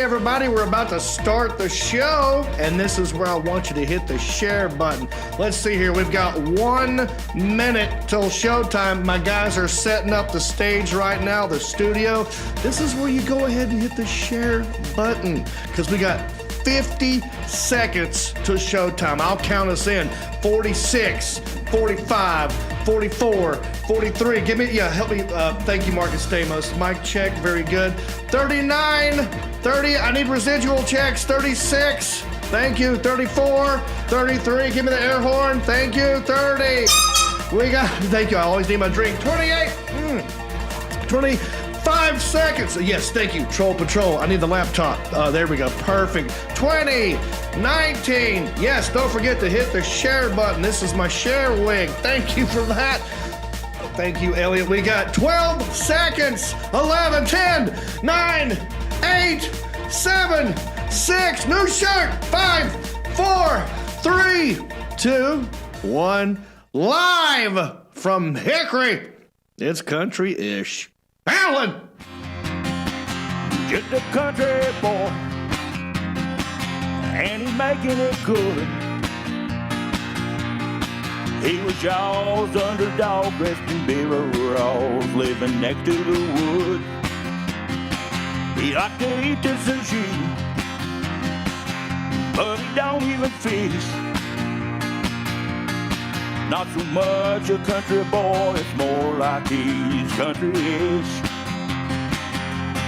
everybody, we're about to start the show, and this is where I want you to hit the share button. Let's see here. We've got 1 minute till showtime. My guys are setting up the stage right now, the studio. This is where you go ahead and hit the share button, because we got 50 seconds to showtime. I'll count us in. 46, 45, 44, 43. Give me, help me. Thank you, Marcus Stamos. Mic check, very good. 39, 30. I need residual checks. 36. Thank you. 34, 33. Give me the air horn. Thank you. 30. Thank you. I always need my drink. 28. 25 seconds. Yes, thank you. Troll Patrol. I need the laptop. There we go. Perfect. 20, 19. Yes, don't forget to hit the share button. This is my share wig. Thank you for that. Thank you, Elliot. We got 12 seconds. 11, 10, 9, 8, 7, 6. New shirt. 5, 4, 3, 2, 1. Live from Hickory. It's country-ish. Alan! Just a country boy, and he's making it good. He was y'all's underdog, dressed in overalls, living next to the wood. He liked to eat the sushi, but he don't even fish. Not so much a country boy, it's more like he's country-ish.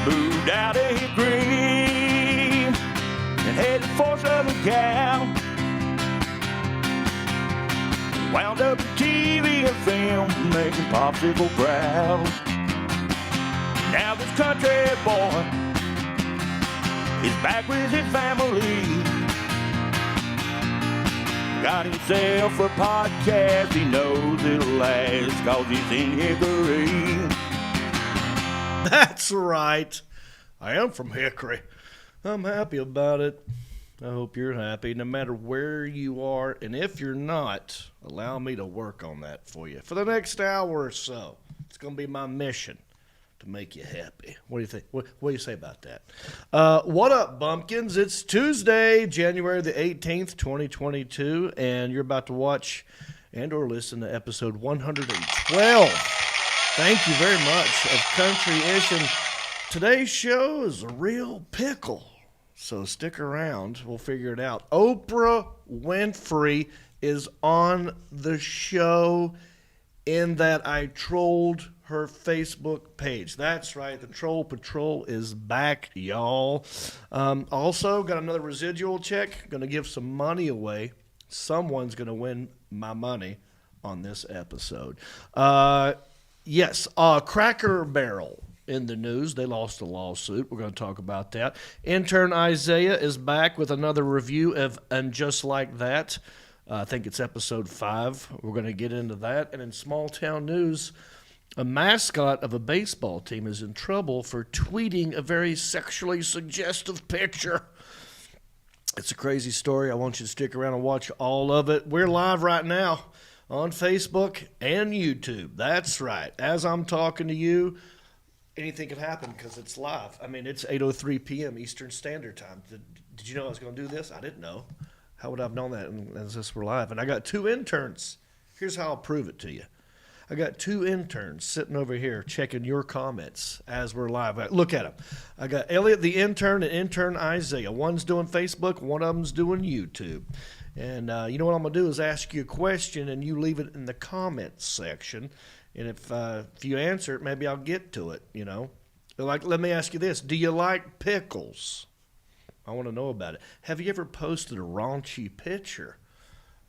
Moved out of Hickory and headed for Southern Cal. Wound up TV and film, making popsicle proud. Now this country boy is back with his family. Got himself a podcast, he knows it'll last, 'cause he's in Hickory. That's right. I am from Hickory. I'm happy about it. I hope you're happy, no matter where you are. And if you're not, allow me to work on that for you for the next hour or so. It's going to be my mission to make you happy. What do you think? What do you say about that? What up, bumpkins? It's Tuesday, January the 18th, 2022, and you're about to watch and or listen to episode 112. Thank you very much of Country-ish, and today's show is a real pickle, so stick around. We'll figure it out. Oprah Winfrey is on the show in that I trolled her Facebook page. That's right. The Troll Patrol is back, y'all. Also, got another residual check. Going to give some money away. Someone's going to win my money on this episode. Yes, Cracker Barrel in the news. They lost a lawsuit. We're going to talk about that. Intern Isaiah is back with another review of And Just Like That. I think it's episode 5. We're going to get into that. And in small town news, a mascot of a baseball team is in trouble for tweeting a very sexually suggestive picture. It's a crazy story. I want you to stick around and watch all of it. We're live right now on Facebook and YouTube. That's right. As I'm talking to you, anything could happen because it's live. I mean, it's 8:03 p.m. Eastern Standard Time. Did you know I was going to do this? I didn't know. How would I have known that as this were live? And I got 2 interns. Here's how I'll prove it to you. I got 2 interns sitting over here checking your comments as we're live. Look at them. I got Elliot the intern and intern Isaiah. One's doing Facebook, one of them's doing YouTube. And you know what I'm going to do is ask you a question, and you leave it in the comments section. And if you answer it, maybe I'll get to it, you know. Like, let me ask you this. Do you like pickles? I want to know about it. Have you ever posted a raunchy picture?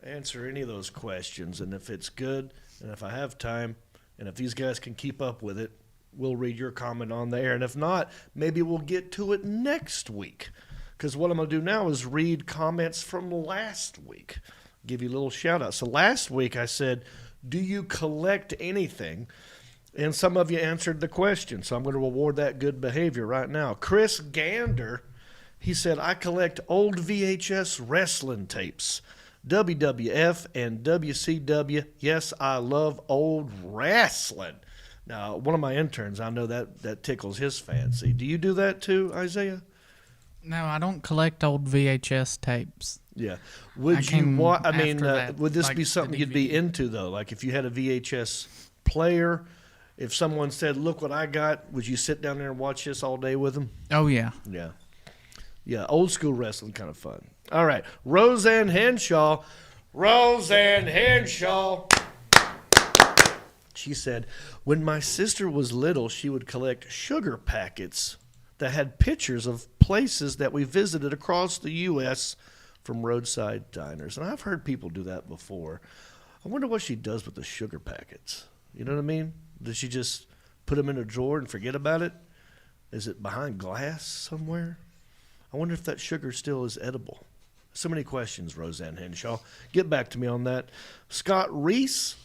Answer any of those questions, and if it's good, and if I have time, and if these guys can keep up with it, we'll read your comment on there. And if not, maybe we'll get to it next week. Because what I'm going to do now is read comments from last week. Give you a little shout out. So last week I said, do you collect anything? And some of you answered the question. So I'm going to reward that good behavior right now. Chris Gander, he said, I collect old VHS wrestling tapes. WWF and WCW. Yes, I love old wrestling. Now, one of my interns, I know that tickles his fancy. Do you do that too, Isaiah? No, I don't collect old VHS tapes. Yeah. Would I you came want? I after mean, that, would this like be the something you'd be DVD. into though? Like if you had a VHS player, if someone said, "Look what I got," would you sit down there and watch this all day with them? Oh, yeah. Yeah. Yeah. Old school wrestling, kind of fun. All right. Roseanne Henshaw. Roseanne Henshaw. She said, when my sister was little, she would collect sugar packets that had pictures of places that we visited across the U.S. from roadside diners. And I've heard people do that before. I wonder what she does with the sugar packets. You know what I mean? Does she just put them in a drawer and forget about it? Is it behind glass somewhere? I wonder if that sugar still is edible. So many questions, Roseanne Henshaw. Get back to me on that. Scott Reese,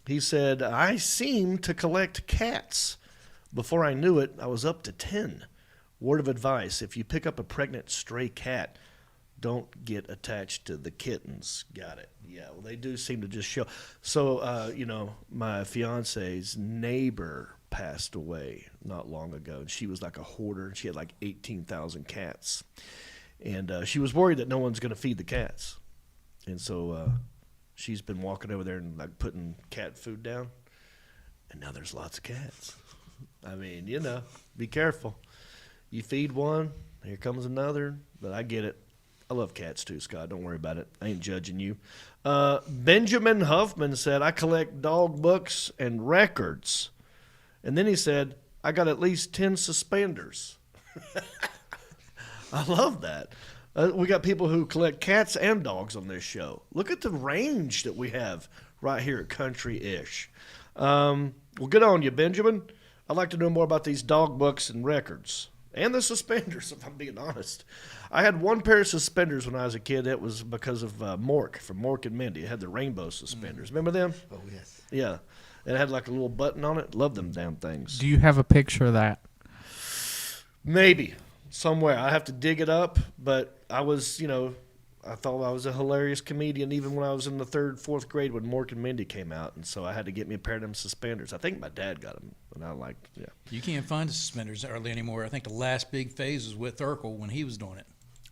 he said, I seem to collect cats. Before I knew it, I was up to 10. Word of advice, if you pick up a pregnant stray cat, don't get attached to the kittens. Got it. Yeah, well, they do seem to just show. So, my fiance's neighbor passed away not long ago, and she was like a hoarder. She had like 18,000 cats. And she was worried that no one's going to feed the cats. And so she's been walking over there and like putting cat food down. And now there's lots of cats. I mean, be careful. You feed one, here comes another. But I get it. I love cats too, Scott. Don't worry about it. I ain't judging you. Benjamin Huffman said, I collect dog books and records. And then he said, I got at least 10 suspenders. I love that. We got people who collect cats and dogs on this show. Look at the range that we have right here at Country-ish. Well, good on you, Benjamin. I'd like to know more about these dog books and records. And the suspenders, if I'm being honest. I had one pair of suspenders when I was a kid. That was because of Mork, from Mork and Mindy. It had the rainbow suspenders. Remember them? Oh, yes. Yeah. It had like a little button on it. Love them damn things. Do you have a picture of that? Maybe. Somewhere. I have to dig it up. But I was, I thought I was a hilarious comedian even when I was in the 3rd, 4th grade when Mork and Mindy came out. And so I had to get me a pair of them suspenders. I think my dad got them. And I liked, yeah. You can't find the suspenders early anymore. I think the last big phase was with Urkel when he was doing it.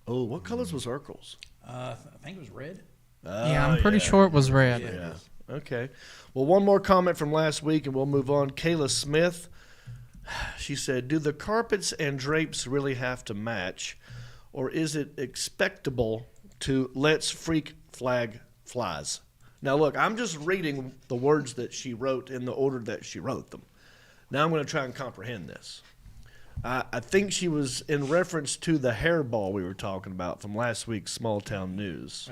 Oh, what colors was Urkel's? I think it was red. Yeah, I'm pretty sure it was red. Yeah. Okay. Well, one more comment from last week, and we'll move on. Kayla Smith, she said, do the carpets and drapes really have to match, or is it expectable to let's freak flag flies? Now, look, I'm just reading the words that she wrote in the order that she wrote them. Now I'm going to try and comprehend this. I think she was in reference to the hairball we were talking about from last week's Small Town News,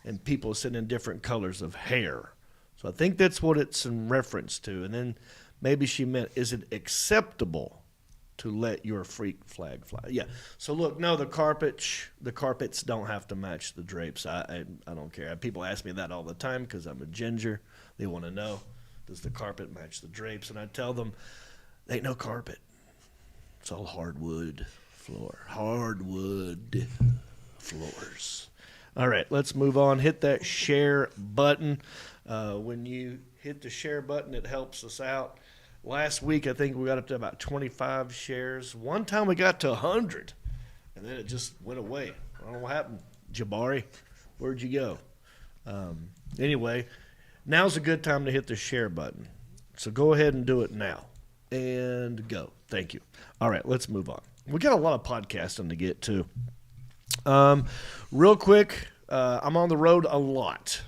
and people sitting in different colors of hair. So I think that's what it's in reference to. And then maybe she meant, is it acceptable to let your freak flag fly? Yeah. So look, no, the carpets don't have to match the drapes. I don't care. People ask me that all the time because I'm a ginger. They want to know, does the carpet match the drapes? And I tell them, there ain't no carpet. It's all hardwood floor. Hardwood floors. All right, let's move on. Hit that share button. When you hit the share button, it helps us out. Last week, I think we got up to about 25 shares. One time we got to 100, and then it just went away. I don't know what happened. Jabari, where'd you go? Anyway, now's a good time to hit the share button. So go ahead and do it now. And go. Thank you. All right, let's move on. We got a lot of podcasting to get to. Real quick, I'm on the road a lot.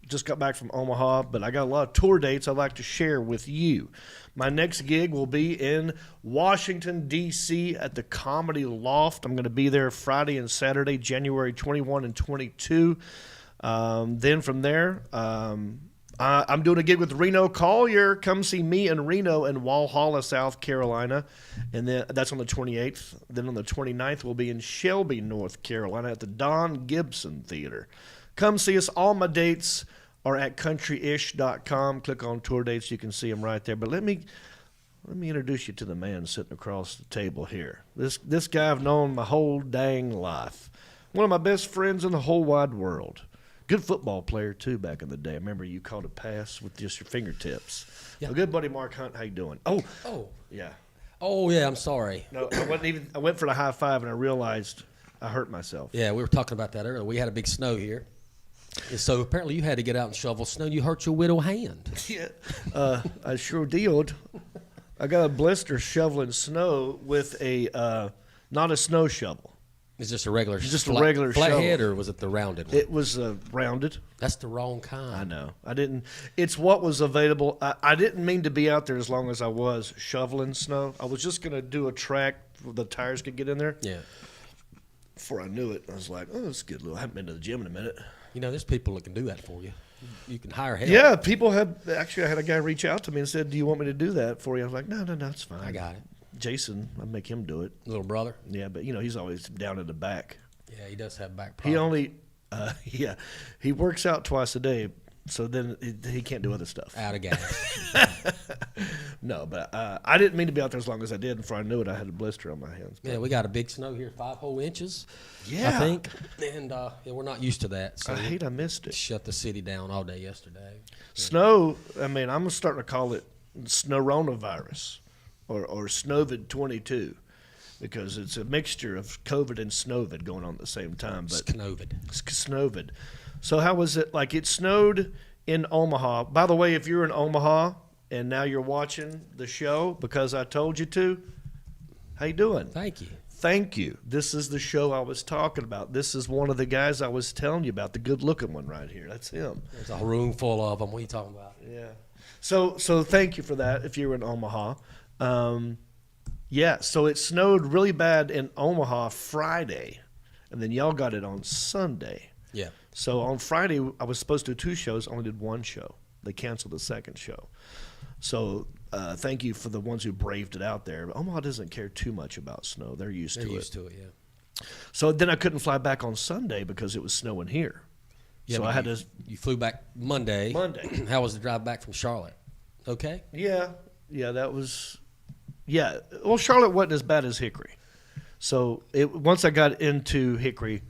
Just got back from Omaha, but I got a lot of tour dates I'd like to share with you. My next gig will be in Washington, D.C. at the Comedy Loft. I'm going to be there Friday and Saturday, January 21 and 22. Then from there, I'm doing a gig with Reno Collier. Come see me and Reno in Walhalla, South Carolina. And then that's on the 28th. Then on the 29th, we'll be in Shelby, North Carolina at the Don Gibson Theater. Come see us. All my dates are at countryish.com. Click on tour dates. You can see them right there. But let me introduce you to the man sitting across the table here. This guy I've known my whole dang life. One of my best friends in the whole wide world. Good football player, too, back in the day. I remember you caught a pass with just your fingertips. Yeah. A good buddy, Mark Hunt. How you doing? Oh. Yeah. Oh, yeah, I'm sorry. No, I went for the high five and I realized I hurt myself. Yeah, we were talking about that earlier. We had a big snow here. And so apparently you had to get out and shovel snow. You hurt your widow hand. Yeah, I sure did. I got a blister shoveling snow with a not a snow shovel. Is this a regular regular flathead, shovel. or was it the rounded one? It was rounded. That's the wrong kind. I know. I didn't. It's what was available. I didn't mean to be out there as long as I was shoveling snow. I was just gonna do a track where the tires could get in there. Yeah. Before I knew it, I was like, "Oh, that's good. I haven't been to the gym in a minute." You know, there's people that can do that for you. You can hire help. Yeah, people have. Actually, I had a guy reach out to me and said, "Do you want me to do that for you?" I was like, "No, it's fine. I got it. Jason, I'd make him do it." Little brother. Yeah, but he's always down in the back. Yeah, he does have back He problems. only, he works out twice a day, so then he can't do other stuff. Out of gas. No, but I didn't mean to be out there as long as I did. Before I knew it, I had a blister on my hands. Yeah, we got a big snow here, 5 whole inches. Yeah. I think. And we're not used to that. So I hate I missed it. shut the city down all day yesterday. Snow, I'm starting to call it snowronavirus or Snowvid 22 because it's a mixture of COVID and Snowvid going on at the same time. But Snowvid. So how was it? Like it snowed in Omaha. By the way, if you're in Omaha and now you're watching the show because I told you to, how you doing? Thank you. Thank you. This is the show I was talking about. This is one of the guys I was telling you about, the good-looking one right here. That's him. There's a room full of them. What are you talking about? Yeah. So thank you for that if you're in Omaha. Yeah, so it snowed really bad in Omaha Friday, and then y'all got it on Sunday. Yeah. So on Friday, I was supposed to do 2 shows, only did 1 show. They canceled the second show. So thank you for the ones who braved it out there. But Omaha doesn't care too much about snow. They're used to it. Yeah. So then I couldn't fly back on Sunday because it was snowing here. Yeah, so but I had to. You flew back Monday. How was the drive back from Charlotte? Okay. Yeah, that was. Yeah, well, Charlotte wasn't as bad as Hickory. So once I got into Hickory,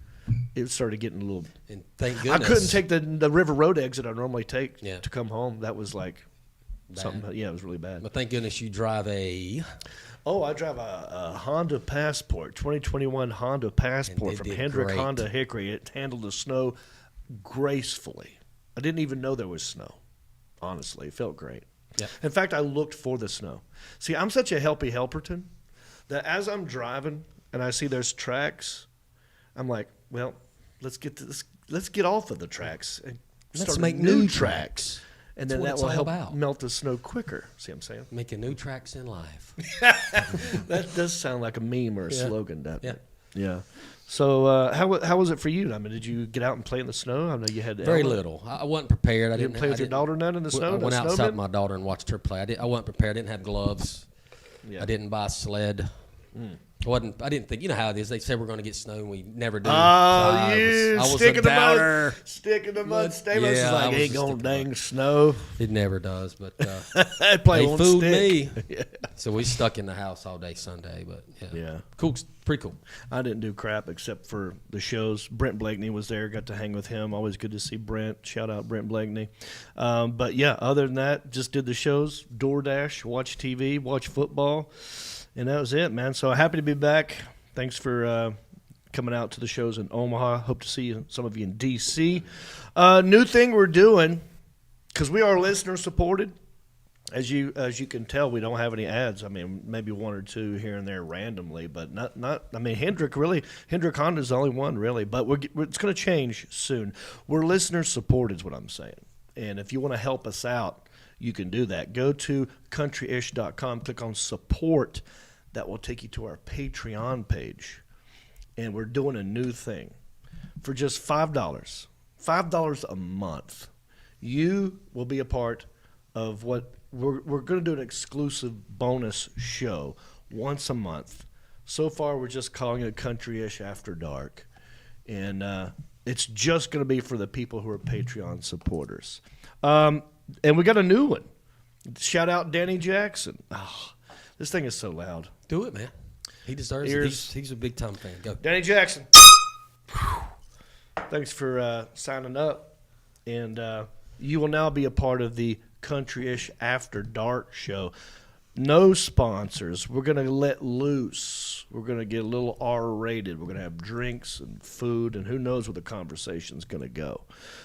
it started getting a little. And thank goodness. I couldn't take the River Road exit I normally take Yeah. to come home. That was like something. Yeah, it was really bad. But thank goodness you drive a. Oh, I drive a Honda Passport, 2021 Honda Passport And it from did Hendrick great. Honda Hickory. It handled the snow gracefully. I didn't even know there was snow. Honestly, it felt great. Yeah. In fact, I looked for the snow. See, I'm such a helpy helperton that as I'm driving and I see there's tracks, I'm like, well, let's get off of the tracks and Let's start make new new tracks. And That's then what that it's will all help about. melt the snow quicker. See what I'm saying? Making new tracks in life. That does sound like a meme or a Yeah. slogan, doesn't Yeah. it? Yeah. So how was it for you? I mean, did you get out and play in the snow? I know you had Very Ella. little. I wasn't prepared. I You didn't play with your daughter none in the snow? I went no outside snowman? with my daughter and watched her play. I wasn't prepared. I didn't have gloves. Yeah. I didn't buy a sled. I didn't think. You know how it is. They say we're going to get snow and we never do. Oh, I was stick a in the mud. doubter. Stick in the mud. Stamos Yeah, is I like, was ain't a gonna stick in the dang snow. It never does. But Play they on fooled stick. me. So we stuck in the house all day Sunday. But Yeah. cool. Pretty cool. I didn't do crap except for the shows. Brent Blakeney was there. Got to hang with him. Always good to see Brent. Shout out Brent Blakeney. But yeah, other than that, just did the shows. DoorDash, watch TV, watch football, and that was it, man. So happy to be back. Thanks for coming out to the shows in Omaha. Hope to see some of you in D.C. New thing we're doing, because we are listener supported. As you can tell, we don't have any ads. I mean, maybe 1 or 2 here and there randomly, but not. I mean, Hendrick Honda is the only one really, but it's going to change soon. We're listener supported is what I'm saying, and if you want to help us out, you can do that. Go to countryish.com, click on support. That will take you to our Patreon page, and we're doing a new thing for just $5 a month. You will be a part of what we're going to do, an exclusive bonus show once a month. So far, we're just calling it Country-ish After Dark, and it's just going to be for the people who are Patreon supporters. And we got a new one. Shout out Danny Jackson. Oh, this thing is so loud. Do it, man. He deserves it. He's a big time fan. Go. Danny Jackson. Thanks for signing up, and you will now be a part of the Country-ish After Dark show. No sponsors. We're going to let loose. We're going to get a little R-rated. We're going to have drinks and food, and who knows where the conversation's going to go.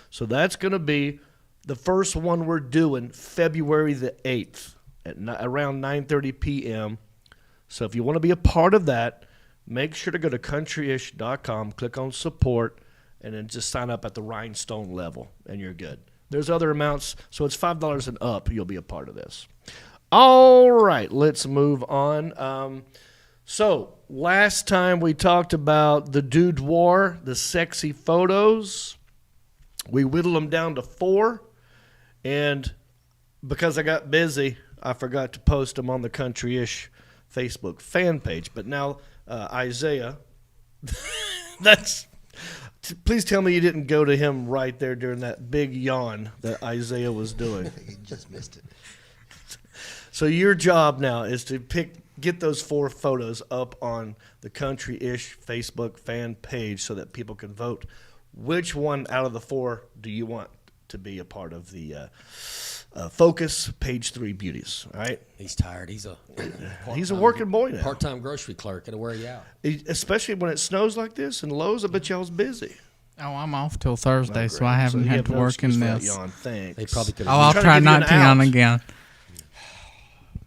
So that's going to be the first one we're doing February the 8th at around 9:30 p.m. So if you want to be a part of that, make sure to go to countryish.com, click on support, and then just sign up at the rhinestone level, and you're good. There's other amounts, so it's $5 and up. You'll be a part of this. All right, let's move on. So last time we talked about the boudoir, the sexy photos. We whittled them down to 4, and because I got busy, I forgot to post them on the Country-ish Facebook fan page. But now Isaiah, please tell me you didn't go to him right there during that big yawn that Isaiah was doing. You just missed it. So your job now is to get those 4 photos up on the Country-ish Facebook fan page so that people can vote. Which one out of the 4 do you want to be a part of the Focus Page 3 Beauties? All right. He's tired. He's a working boy now. Part-time grocery clerk. It'll wear you out. Especially when it snows like this and Lowe's. I bet y'all's busy. Oh, I'm off till Thursday, so I haven't had to work in this. Yawn. Thanks. They probably could. Oh, I'll trying to try give you not an to yawn out. again.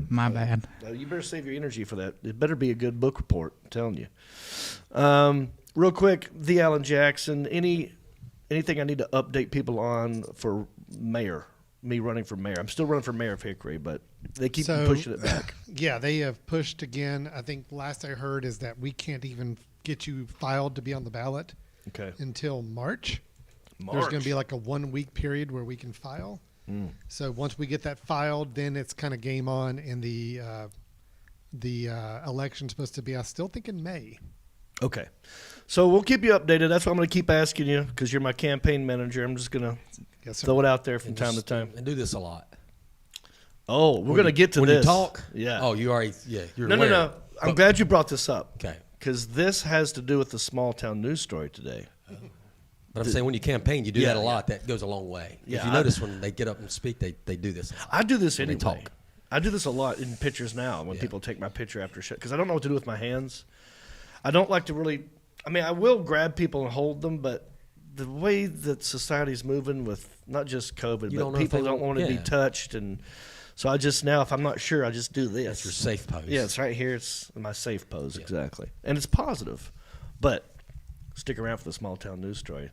My bad. You better save your energy for that. It better be a good book report. I'm telling you. Real quick, the Alan Jackson. Anything I need to update people on for mayor? Me running for mayor. I'm still running for mayor of Hickory, but they keep pushing it back. Yeah, they have pushed again. I think last I heard is that we can't even get you filed to be on the ballot Okay. until March. There's going to be like a 1-week period where we can file. So once we get that filed, then it's kind of game on, and the election's supposed to be, I still think, in May. Okay. So we'll keep you updated. That's what I'm going to keep asking you because you're my campaign manager. I'm just going to throw it out there from time to time. And do this a lot. Oh, we're going to get to when this. you talk? Yeah. Oh, you already, you're No. aware. I'm glad you brought this up. Okay. Because this has to do with the small town news story today. But I'm saying when you campaign, you do that a Yeah. lot. That goes a long way. Yeah, If you notice when they get up and speak, they do this a lot. I do this When they anyway. talk. I do this a lot in pictures now when people take my picture after shit because I don't know what to do with my hands. I don't like to really. I mean, I will grab people and hold them, but the way that society's moving with not just COVID, You but don't know if people they don't want- want to be yeah. touched, and so I just now, if I'm not sure, I just do this. That's your safe pose. Yeah, it's right here. It's my safe pose exactly, and it's positive. But stick around for the small town news story.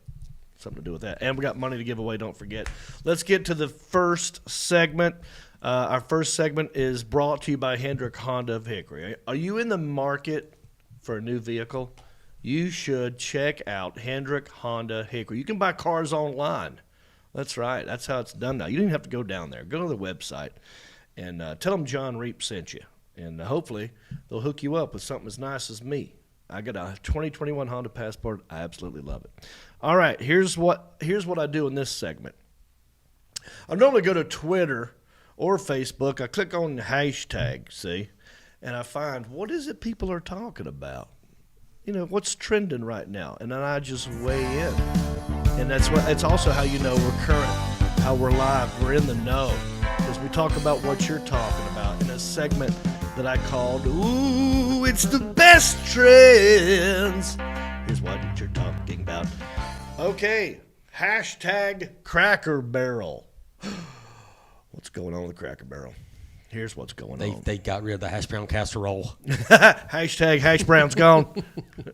Something to do with that. And we got money to give away, don't forget. Let's get to the first segment. Our first segment is brought to you by Hendrick Honda of Hickory. Are you in the market for a new vehicle? You should check out Hendrick Honda Hickory. You can buy cars online. That's right. That's how it's done now. You don't even have to go down there. Go to the website and tell them Jon Reep sent you. And hopefully they'll hook you up with something as nice as me. I got a 2021 Honda Passport. I absolutely love it. All right, here's what I do in this segment. I normally go to Twitter or Facebook. I click on the hashtag, see, and I find what is it people are talking about. You know, what's trending right now, and then I just weigh in. And it's also how you know we're current, how we're live, we're in the know, because we talk about what you're talking about in a segment that I called, Ooh, it's the best trends. Here's what you're talking about. Okay, hashtag Cracker Barrel. What's going on with the Cracker Barrel? Here's what's going on. They got rid of the hash brown casserole. Hashtag hash brown's gone.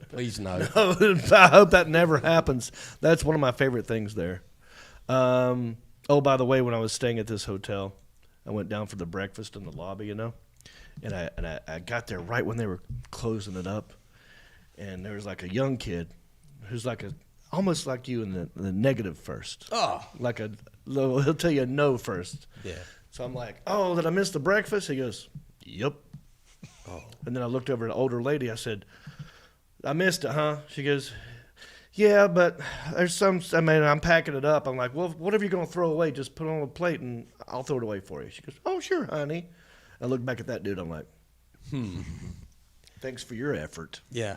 Please no. I hope that never happens. That's one of my favorite things there. Oh, by the way, when I was staying at this hotel, I went down for the breakfast in the lobby, you know, and I got there right when they were closing it up, and there was like a young kid who's like almost like you in the negative first. Oh. Like he'll tell you a no first. Yeah. So I'm like, oh, did I miss the breakfast? He goes, yep. Oh. And then I looked over at an older lady. I said, I missed it, huh? She goes, yeah, but there's I'm packing it up. I'm like, well, whatever you're going to throw away, just put it on a plate and I'll throw it away for you. She goes, oh, sure, honey. I look back at that dude. I'm like, thanks for your effort. Yeah.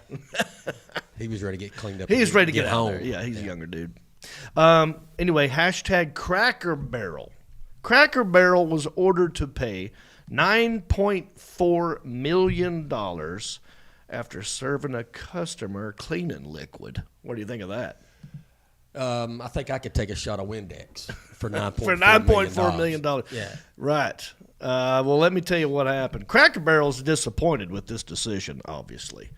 He was ready to get cleaned up. He's ready to get out home. there. Yeah, he's a younger dude. Anyway, hashtag Cracker Barrel. Cracker Barrel was ordered to pay $9.4 million after serving a customer cleaning liquid. What do you think of that? I think I could take a shot of Windex for $9.4 million. Yeah. Right. Well, let me tell you what happened. Cracker Barrel's disappointed with this decision, obviously.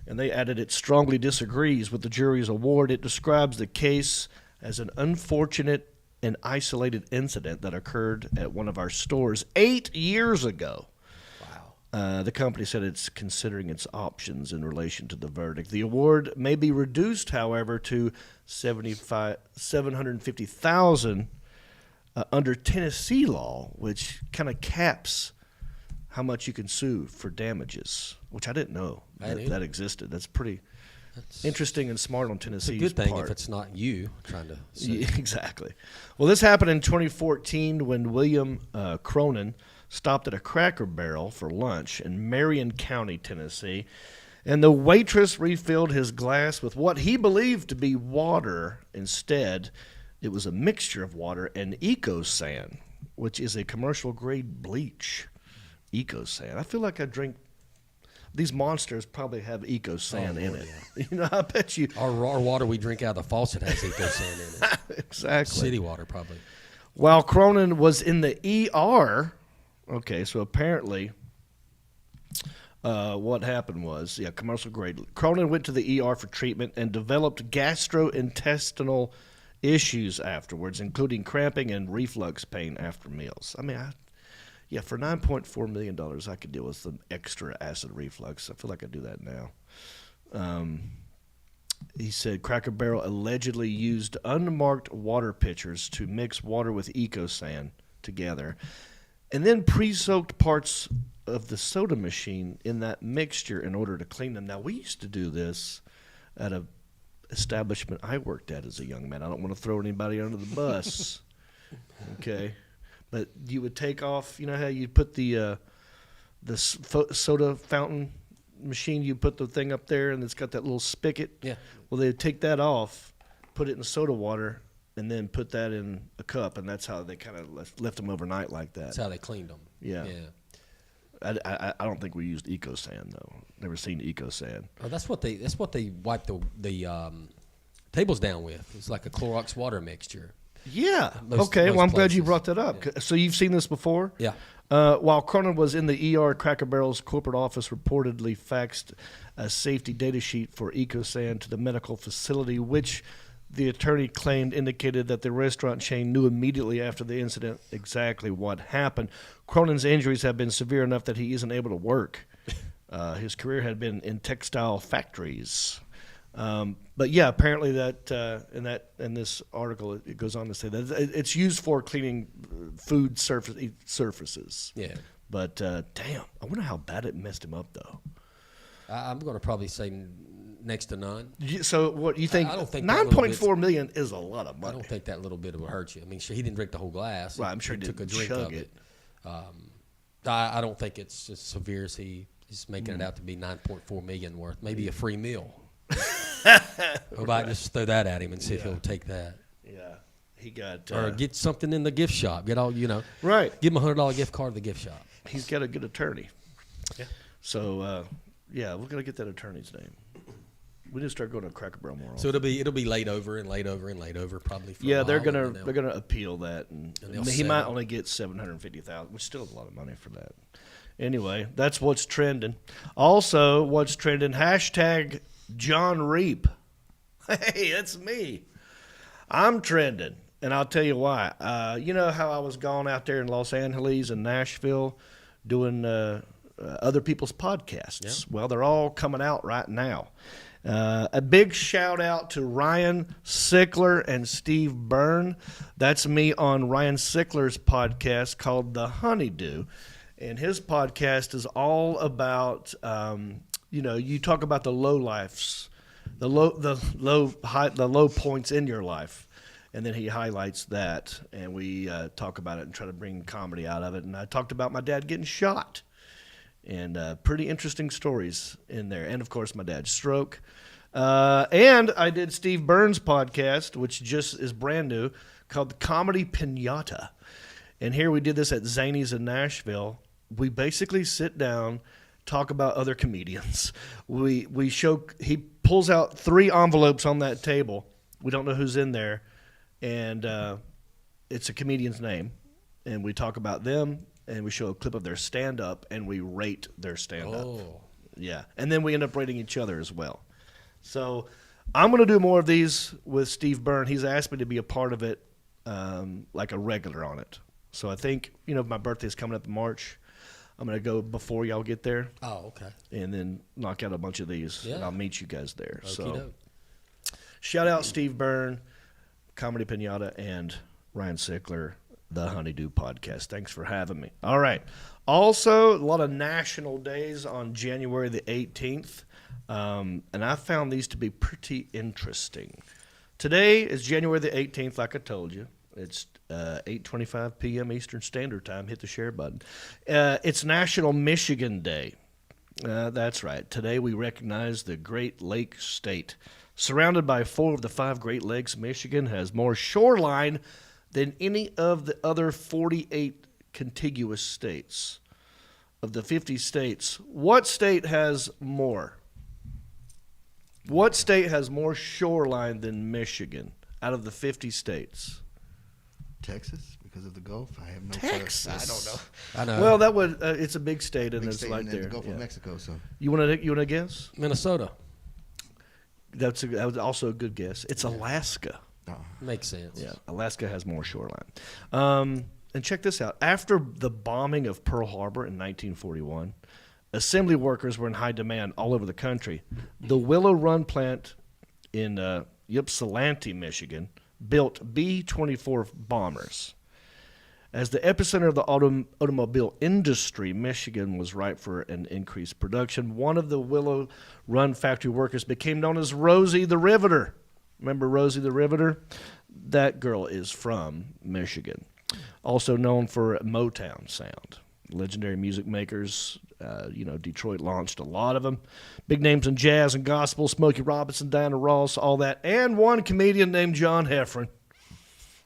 And they added it strongly disagrees with the jury's award. It describes the case as an unfortunate and isolated incident that occurred at one of our stores 8 years ago. Wow. The company said it's considering its options in relation to the verdict. The award may be reduced, however, to $750,000 under Tennessee law, which kind of caps how much you can sue for damages, which I didn't know that existed. That's pretty interesting and smart on Tennessee's It's a good thing part. if it's not you trying to sue. Yeah, exactly. Well, this happened in 2014 when William Cronin stopped at a Cracker Barrel for lunch in Marion County, Tennessee, and the waitress refilled his glass with what he believed to be water. Instead, it was a mixture of water and EcoSan, which is a commercial-grade bleach. EcoSan. I feel like I drink. These monsters probably have EcoSan in it. Yeah. You know, I bet you. Our water we drink out of the faucet has EcoSan in it. Exactly. City water, probably. While Cronin was in the ER, okay, so apparently what happened was, commercial grade. Cronin went to the ER for treatment and developed gastrointestinal issues afterwards, including cramping and reflux pain after meals. I mean, for $9.4 million, I could deal with some extra acid reflux. I feel like I do that now. He said Cracker Barrel allegedly used unmarked water pitchers to mix water with EcoSan together and then pre-soaked parts of the soda machine in that mixture in order to clean them. Now, we used to do this at an establishment I worked at as a young man. I don't want to throw anybody under the bus, okay? But you would take off, you know how you put the soda fountain machine, you put the thing up there and it's got that little spigot? Yeah. Well, they'd take that off, put it in soda water, and then put that in a cup, and that's how they kind of left them overnight like that. That's how they cleaned them. Yeah. I don't think we used EcoSan, though. Never seen EcoSan. Oh, that's what they wipe the tables down with. It's like a Clorox water mixture. Yeah. Most I'm glad you brought that up. Yeah. So you've seen this before? Yeah. While Cronin was in the ER, Cracker Barrel's corporate office reportedly faxed a safety data sheet for EcoSan to the medical facility, which the attorney claimed indicated that the restaurant chain knew immediately after the incident exactly what happened. Cronin's injuries have been severe enough that he isn't able to work. His career had been in textile factories. But yeah, apparently that in this article it goes on to say that it's used for cleaning food surfaces. Yeah. But damn, I wonder how bad it messed him up though. I'm going to probably say next to none. So what you think? I don't think $9.4 million is a lot of money. I don't think that little bit will hurt you. I mean, sure, he didn't drink the whole glass. Right, I'm sure he took a didn't drink chug of it. I don't think it's as severe as he's making it out to be. $9.4 million worth, maybe a free meal. We might just throw that at him and see if he'll take that. Yeah, he got or get something in the gift shop. Get all right. Give him $100 gift card to the gift shop. He's got a good attorney. Yeah. So we're gonna get that attorney's name. We need to start going to Cracker Barrel more often. So it'll be laid over and laid over and laid over probably. For they're gonna appeal that, and he might only get $750,000, which still is a lot of money for that. Anyway, that's what's trending. Also, what's trending? Hashtag Jon Reep. Hey, that's me. I'm trending, and I'll tell you why. You know how I was gone out there in Los Angeles and Nashville doing other people's podcasts? Yeah. Well, they're all coming out right now. A big shout out to Ryan Sickler and Steve Byrne. That's me on Ryan Sickler's podcast called The Honeydew. And his podcast is all about, you talk about the low lives, the low points in your life. And then he highlights that, and we talk about it and try to bring comedy out of it. And I talked about my dad getting shot. And pretty interesting stories in there. And, of course, my dad's stroke. And I did Steve Byrne's podcast, which just is brand new, called The Comedy Pinata. And here we did this at Zany's in Nashville. we basically sit down, talk about other comedians. He pulls out 3 envelopes on that table. We don't know who's in there, and it's a comedian's name, and we talk about them, and we show a clip of their stand-up, and we rate their stand-up. Oh. Yeah, and then we end up rating each other as well. So I'm going to do more of these with Steve Byrne. He's asked me to be a part of it, like a regular on it. So I think, my birthday's coming up in March. I'm going to go before y'all get there. Oh, okay. And then knock out a bunch of these, and Yeah. I'll meet you guys there. So Okey-doke. shout out Steve Byrne, Comedy Pinata, and Ryan Sickler, the Honeydew Podcast. Thanks for having me. All right. Also, a lot of national days on January the 18th, and I found these to be pretty interesting. Today is January the 18th, like I told you. It's 8:25 p.m. Eastern Standard Time. Hit the share button. It's National Michigan Day. That's right. Today we recognize the Great Lakes State. Surrounded by 4 of the 5 Great Lakes, Michigan has more shoreline than any of the other 48 contiguous states. Of the 50 states, what state has more? What state has more shoreline than Michigan out of the 50 states? Texas, because of the Gulf. I have no Texas. I don't know. I know. Well, that would it's a big state, and Big it's state like in there. the Gulf Yeah. of Mexico. So You want to guess? Minnesota. That was also a good guess. It's Alaska. Makes sense. Yeah, Alaska has more shoreline. And check this out. After the bombing of Pearl Harbor in 1941, assembly workers were in high demand all over the country. The Willow Run plant in Ypsilanti, Michigan, built B-24 bombers. As the epicenter of the automobile industry, Michigan was ripe for an increased production. One of the Willow Run factory workers became known as Rosie the Riveter. Remember Rosie the Riveter? That girl is from Michigan. Also known for Motown sound. Legendary music makers, Detroit launched a lot of them. Big names in jazz and gospel, Smokey Robinson, Diana Ross, all that. And one comedian named John Heffron.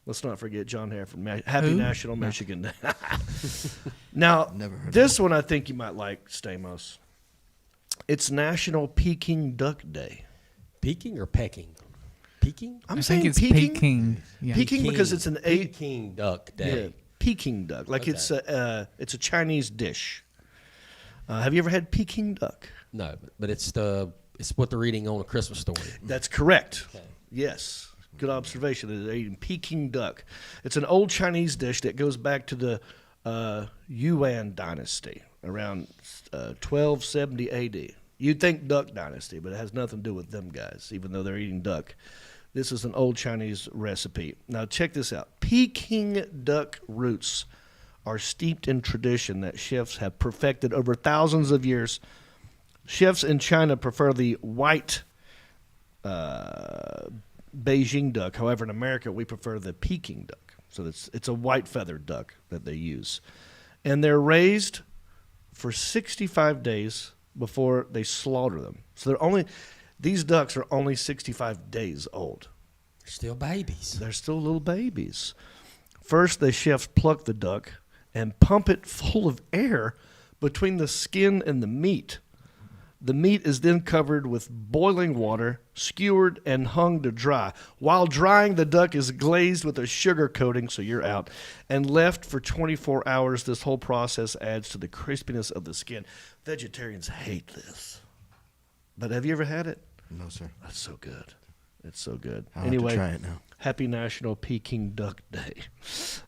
Let's not forget John Heffron. Happy Who? National Michigan Day. Now, Never heard of this one I think you might like, Stamos. It's National Peking Duck Day. Peking or pecking? Peking? I'm I saying think it's Peking. Yeah. Peking because it's an eight. Peking Duck Day. Yeah, Peking duck. Like Okay. it's a Chinese dish. Have you ever had Peking duck? No, but it's what they're eating on A Christmas Story. That's correct. Okay. Yes. Good observation. They're eating Peking duck. It's an old Chinese dish that goes back to the Yuan dynasty around 1270 AD. You'd think Duck Dynasty, but it has nothing to do with them guys, even though they're eating duck. This is an old Chinese recipe. Now, check this out. Peking duck roots are steeped in tradition that chefs have perfected over thousands of years. Chefs in China prefer the white Beijing duck. However, in America, we prefer the Peking duck. So it's a white feathered duck that they use. And they're raised for 65 days before they slaughter them. So these ducks are only 65 days old. They're still babies. They're still little babies. First, the chefs pluck the duck and pump it full of air between the skin and the meat. The meat is then covered with boiling water, skewered, and hung to dry. While drying, the duck is glazed with a sugar coating, so you're out, and left for 24 hours. This whole process adds to the crispiness of the skin. Vegetarians hate this. But have you ever had it? no, sir. That's so good. It's so good. I'll Anyway, have to try it now. Happy National Peking Duck Day.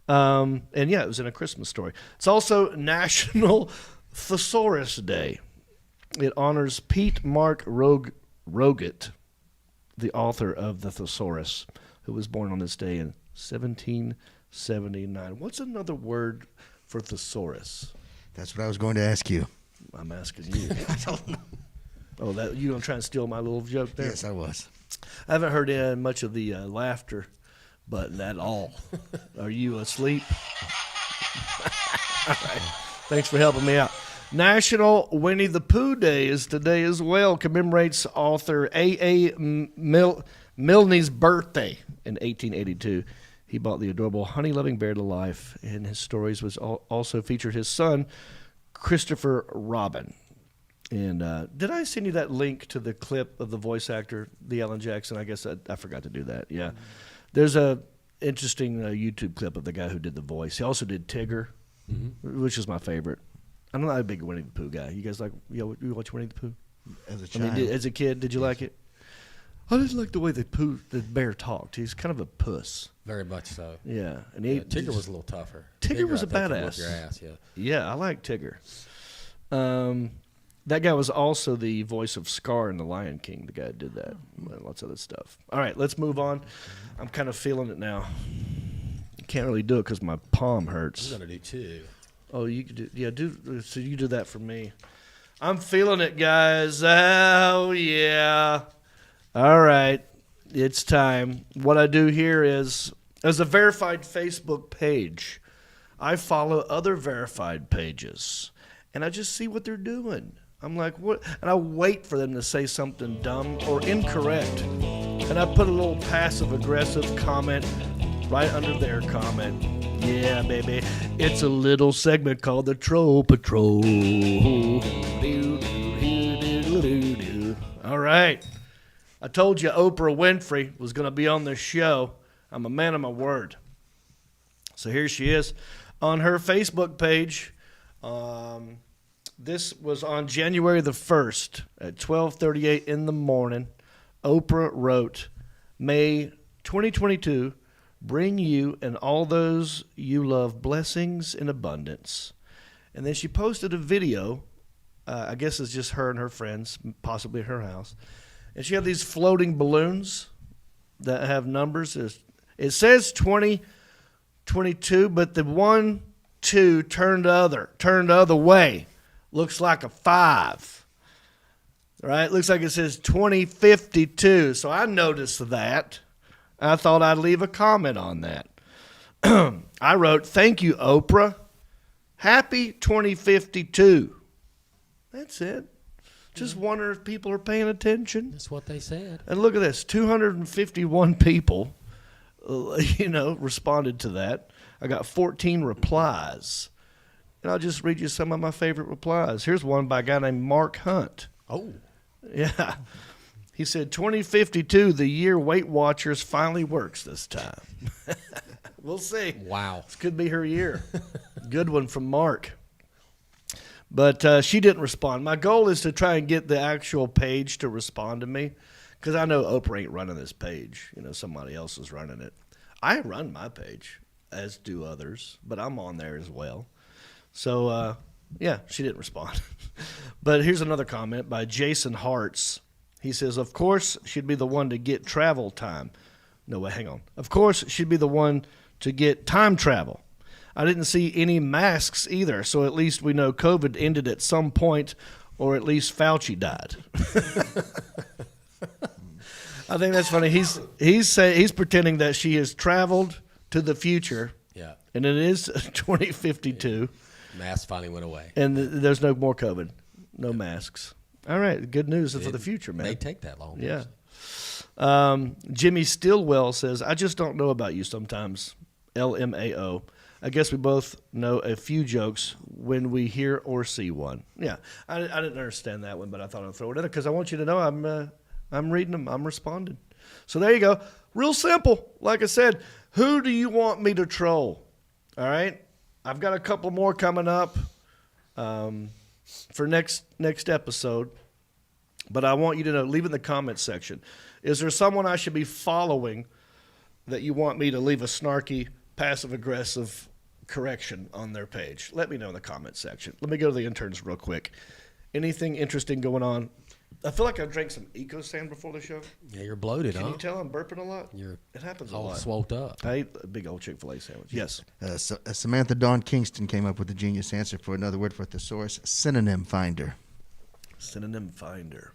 And yeah, it was in A Christmas Story. It's also National Thesaurus Day. It honors Pete Mark Roget, the author of the Thesaurus, who was born on this day in 1779. What's another word for thesaurus? That's what I was going to ask you. I'm asking you. I don't know. Oh, that you gonna try and steal my little joke there? Yes, I was. I haven't heard much of the laughter button at all. Are you asleep? All right. Thanks for helping me out. National Winnie the Pooh Day is today as well. Commemorates author A.A. Milne's birthday in 1882. He brought the adorable honey-loving bear to life, and his stories was also featured his son, Christopher Robin. And did I send you that link to the clip of the voice actor, the Alan Jackson? I guess I forgot to do that. Yeah. There's a interesting YouTube clip of the guy who did the voice. He also did Tigger, which is my favorite. I'm not a big Winnie the Pooh guy. You guys you watch Winnie the Pooh? As a child. As a kid, did you like it? I just like the way the bear talked. He's kind of a puss. Very much so. Yeah. And Tigger was a little tougher. Tigger was a I think, could badass. whoop your ass, yeah. Yeah, I like Tigger. That guy was also the voice of Scar in The Lion King, the guy who did that. And lots of other stuff. All right, let's move on. I'm kind of feeling it now. Can't really do it because my palm hurts. I'm going to do two. Oh, you could do, yeah, so you do that for me. I'm feeling it, guys. Oh, yeah. All right, it's time. What I do here is, as a verified Facebook page, I follow other verified pages, and I just see what they're doing. I'm like, what? And I wait for them to say something dumb or incorrect. And I put a little passive-aggressive comment right under their comment. Yeah, baby. It's a little segment called the Troll Patrol. All right. I told you Oprah Winfrey was going to be on this show. I'm a man of my word. So here she is on her Facebook page. This was on January the 1st at 12:38 in the morning. Oprah wrote, May 2022 bring you and all those you love blessings in abundance. And then she posted a video, I guess it's just her and her friends, possibly at her house. And she had these floating balloons that have numbers. It says 2022, but the 1, 2 turned the other way. Looks like a 5. Right? Looks like it says 2052. So I noticed that. I thought I'd leave a comment on that. I wrote, thank you, Oprah. Happy 2052. That's it. Just wonder if people are paying attention. That's what they said. And look at this, 251 people, responded to that. I got 14 replies. And I'll just read you some of my favorite replies. Here's one by a guy named Mark Hunt. Oh. Yeah. He said, 2052, the year Weight Watchers finally works this time. We'll see. Wow. This could be her year. Good one from Mark. But she didn't respond. My goal is to try and get the actual page to respond to me because I know Oprah ain't running this page. Somebody else is running it. I run my page, as do others, but I'm on there as well. So, yeah, she didn't respond. But here's another comment by Jason Hartz. He says, of course, she'd be the one to get travel time. No, wait, hang on. Of course, she'd be the one to get time travel. I didn't see any masks either, so at least we know COVID ended at some point, or at least Fauci died. I think that's funny. He's pretending that she has traveled to the future. Yeah. And it is 2052. Mask finally went away. And there's no more COVID. No masks. All right. Good news for the future, man. May take that long. Yeah. Jimmy Stillwell says, I just don't know about you sometimes. LMAO. I guess we both know a few jokes when we hear or see one. Yeah. I didn't understand that one, but I thought I'd throw it in because I want you to know I'm reading them. I'm responding. So there you go. Real simple. Like I said, who do you want me to troll? All right. I've got a couple more coming up for next episode. But I want you to know, leave in the comments section. Is there someone I should be following that you want me to leave a snarky, passive-aggressive correction on their page? Let me know in the comments section. Let me go to the interns real quick. Anything interesting going on? I feel like I drank some EcoSand before the show. Yeah, you're bloated, Can huh? you tell I'm burping a lot? It happens a lot. Swolled up. I ate a big old Chick-fil-A sandwich. Yes. Samantha Dawn Kingston came up with a genius answer for another word for thesaurus, synonym finder. Synonym finder.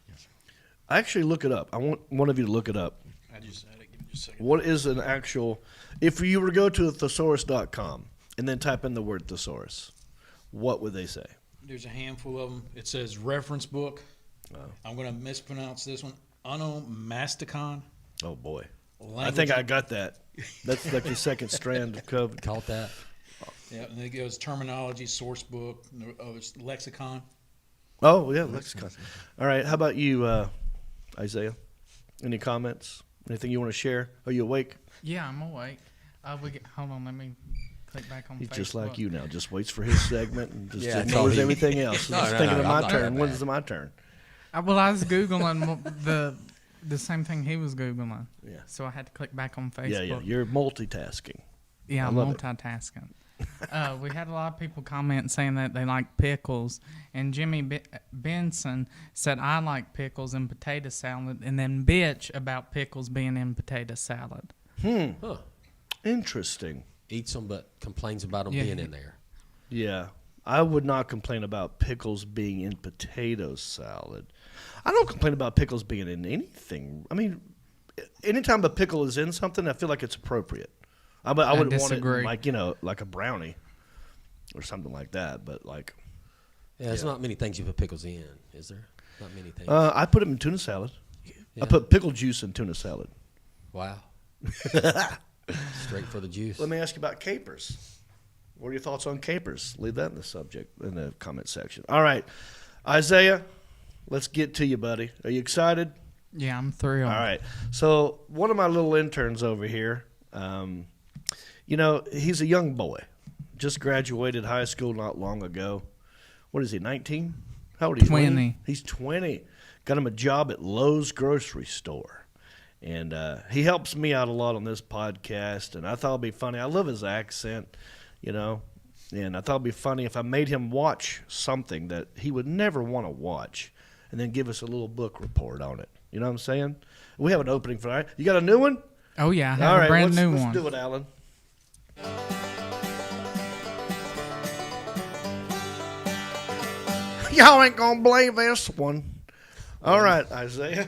I actually look it up. I want one of you to look it up. I just had it. Give me just a second. What is an actual, if you were to go to thesaurus.com and then type in the word thesaurus, what would they say? There's a handful of them. It says reference book. Oh. I'm going to mispronounce this one. Onomasticon. Oh, boy. I Language- think I got that. That's like the second strand of COVID. Caught that. Yeah, and then it goes terminology, source book, it's lexicon. Oh, yeah, lexicon. All right, how about you, Isaiah? Any comments? Anything you want to share? Are you awake? Yeah, I'm awake. Hold on, let me click back on He's Facebook. just like you now. Just waits for his segment and just Yeah, that's ignores all he- everything else. No, Just no, thinking no, of I'm my not turn. that When's bad. my turn? Well, I was Googling the same thing he was Googling. Yeah. So I had to click back on Facebook. Yeah. You're multitasking. Yeah, I I'm love it. multitasking. We had a lot of people comment saying that they like pickles, and Jimmy Benson said I like pickles and potato salad, and then bitch about pickles being in potato salad. Huh. Interesting. Eats them, but complains about them Yeah. being in there. Yeah. I would not complain about pickles being in potato salad. I don't complain about pickles being in anything. I mean, anytime a pickle is in something, I feel like it's appropriate. I wouldn't want it disagree. like, like a brownie or something like that. But like, Yeah, there's not many things you put pickles in, is there? Not many things. I put them in tuna salad. Yeah. I put pickle juice in tuna salad. Wow. Straight for the juice. Let me ask you about capers. What are your thoughts on capers? Leave that in the comment section. All right, Isaiah, let's get to you, buddy. Are you excited? Yeah, I'm thrilled. All right. So one of my little interns over here, he's a young boy, just graduated high school not long ago. What is he? 19? How old is he? 20. He's 20. Got him a job at Lowe's grocery store. And he helps me out a lot on this podcast, and I thought it'd be funny. I love his accent, and I thought it'd be funny if I made him watch something that he would never want to watch, and then give us a little book report on it. You know what I'm saying? We have an opening for that. You got a new one? Oh yeah, I have All right, a brand new let's one. do it, Alan. Y'all ain't gonna believe this one. All right, Isaiah.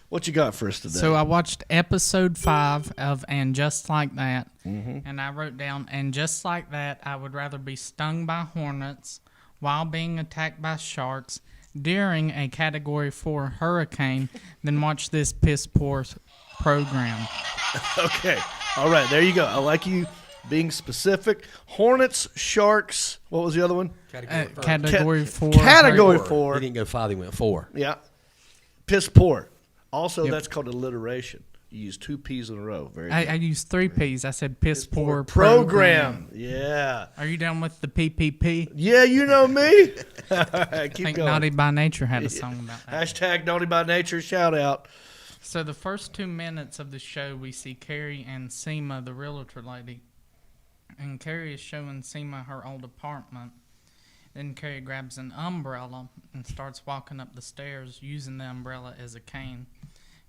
What you got for us today? So I watched episode 5 of And Just Like That, and I wrote down, and just like that, I would rather be stung by hornets while being attacked by sharks during a Category 4 hurricane than watch this piss-poor program. Okay. All right, there you go. I like you being specific. Hornets, sharks. What was the other one? Category 4. Category He 4. didn't go 5, he went 4. Yeah. Piss poor. Also, Yep. that's called alliteration. You use 2 P's in a row. Very I good. used 3 P's. I said piss-poor Program. Yeah. Are you down with the PPP? Yeah, you know me. All right, I keep think going. Naughty by Nature had a song about that. Hashtag Naughty by Nature shout out. So the first 2 minutes of the show, we see Carrie and Seema, the realtor lady. And Carrie is showing Seema her old apartment. Then Carrie grabs an umbrella and starts walking up the stairs using the umbrella as a cane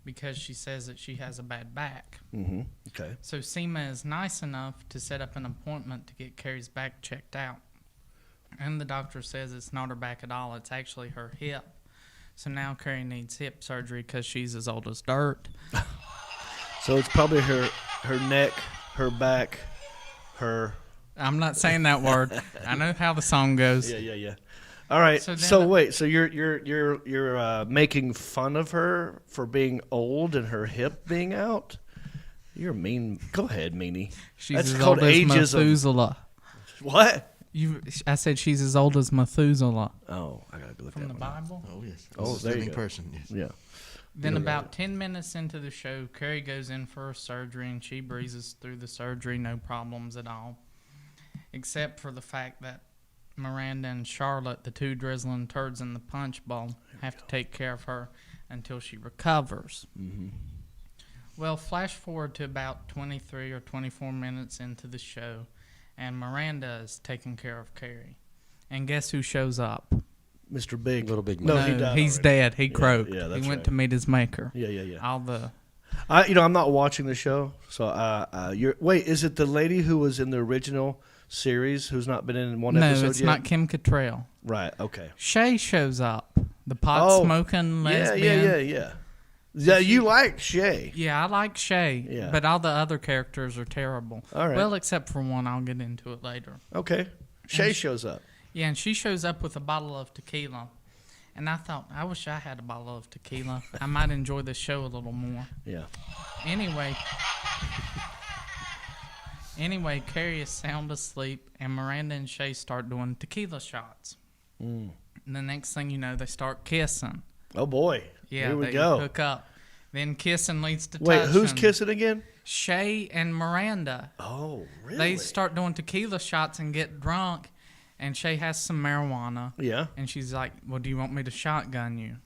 because she says that she has a bad back. Mm-hmm. Okay. So Seema is nice enough to set up an appointment to get Carrie's back checked out. And the doctor says it's not her back at all, it's actually her hip. So now Carrie needs hip surgery because she's as old as dirt. So it's probably her neck, her back, her. I'm not saying that word. I know how the song goes. Yeah. All right. So So then- wait. So you're making fun of her for being old and her hip being out? You're mean. Go ahead, meanie. She's That's as called old as ageism. Methuselah. What? I said she's as old as Methuselah Oh, I gotta go look from the that one up. Bible. Oh, yes. Oh, This there you living go. person. Yes. Yeah. Then about 10 minutes into the show, Carrie goes in for her surgery and she breezes through the surgery, no problems at all. Except for the fact that Miranda and Charlotte, the 2 drizzling turds in the punch bowl, have to take care of her until she recovers. Mm-hmm. Well, flash forward to about 23 or 24 minutes into the show, and Miranda is taking care of Carrie. And guess who shows up? Mr. Big. Little Big No, Man. he died he's already. dead. He croaked. yeah, that's he went right. to meet his maker. Yeah. All the I'm not watching the show. So wait, is it the lady who was in the original series who's not been in one episode no, it's yet? not Kim Cattrall. Right. Okay. Shay shows up. The pot smoking lesbian. Yeah. Yeah, you like Shay. Yeah, I like Shay. Yeah. But all the other characters are terrible. All right. Well, except for one. I'll get into it later. Okay. Shay shows up. Yeah, and she shows up with a bottle of tequila. And I thought, I wish I had a bottle of tequila. I might enjoy the show a little more. Yeah. Anyway, Anyway, Carrie is sound asleep, and Miranda and Shay start doing tequila shots. And the next thing you know, they start kissing. Oh, boy. Yeah, Here we they go. hook up. Then kissing leads to Wait, touching. who's kissing again? Shay and Miranda. Oh, really? They start doing tequila shots and get drunk, and Shay has some marijuana. Yeah. And she's like, well, do you want me to shotgun you?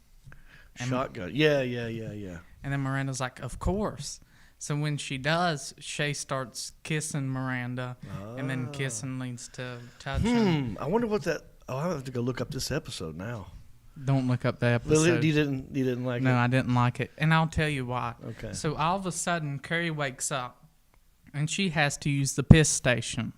And, Shotgun. Yeah. And then Miranda's like, of course. So when she does, Shay starts kissing Miranda, and then kissing leads to touching. I wonder what that... Oh, I have to go look up this episode now. Don't look up the Lily, episode. you didn't like it? No, I didn't like it. And I'll tell you why. Okay. So all of a sudden, Carrie wakes up, and she has to use the piss station.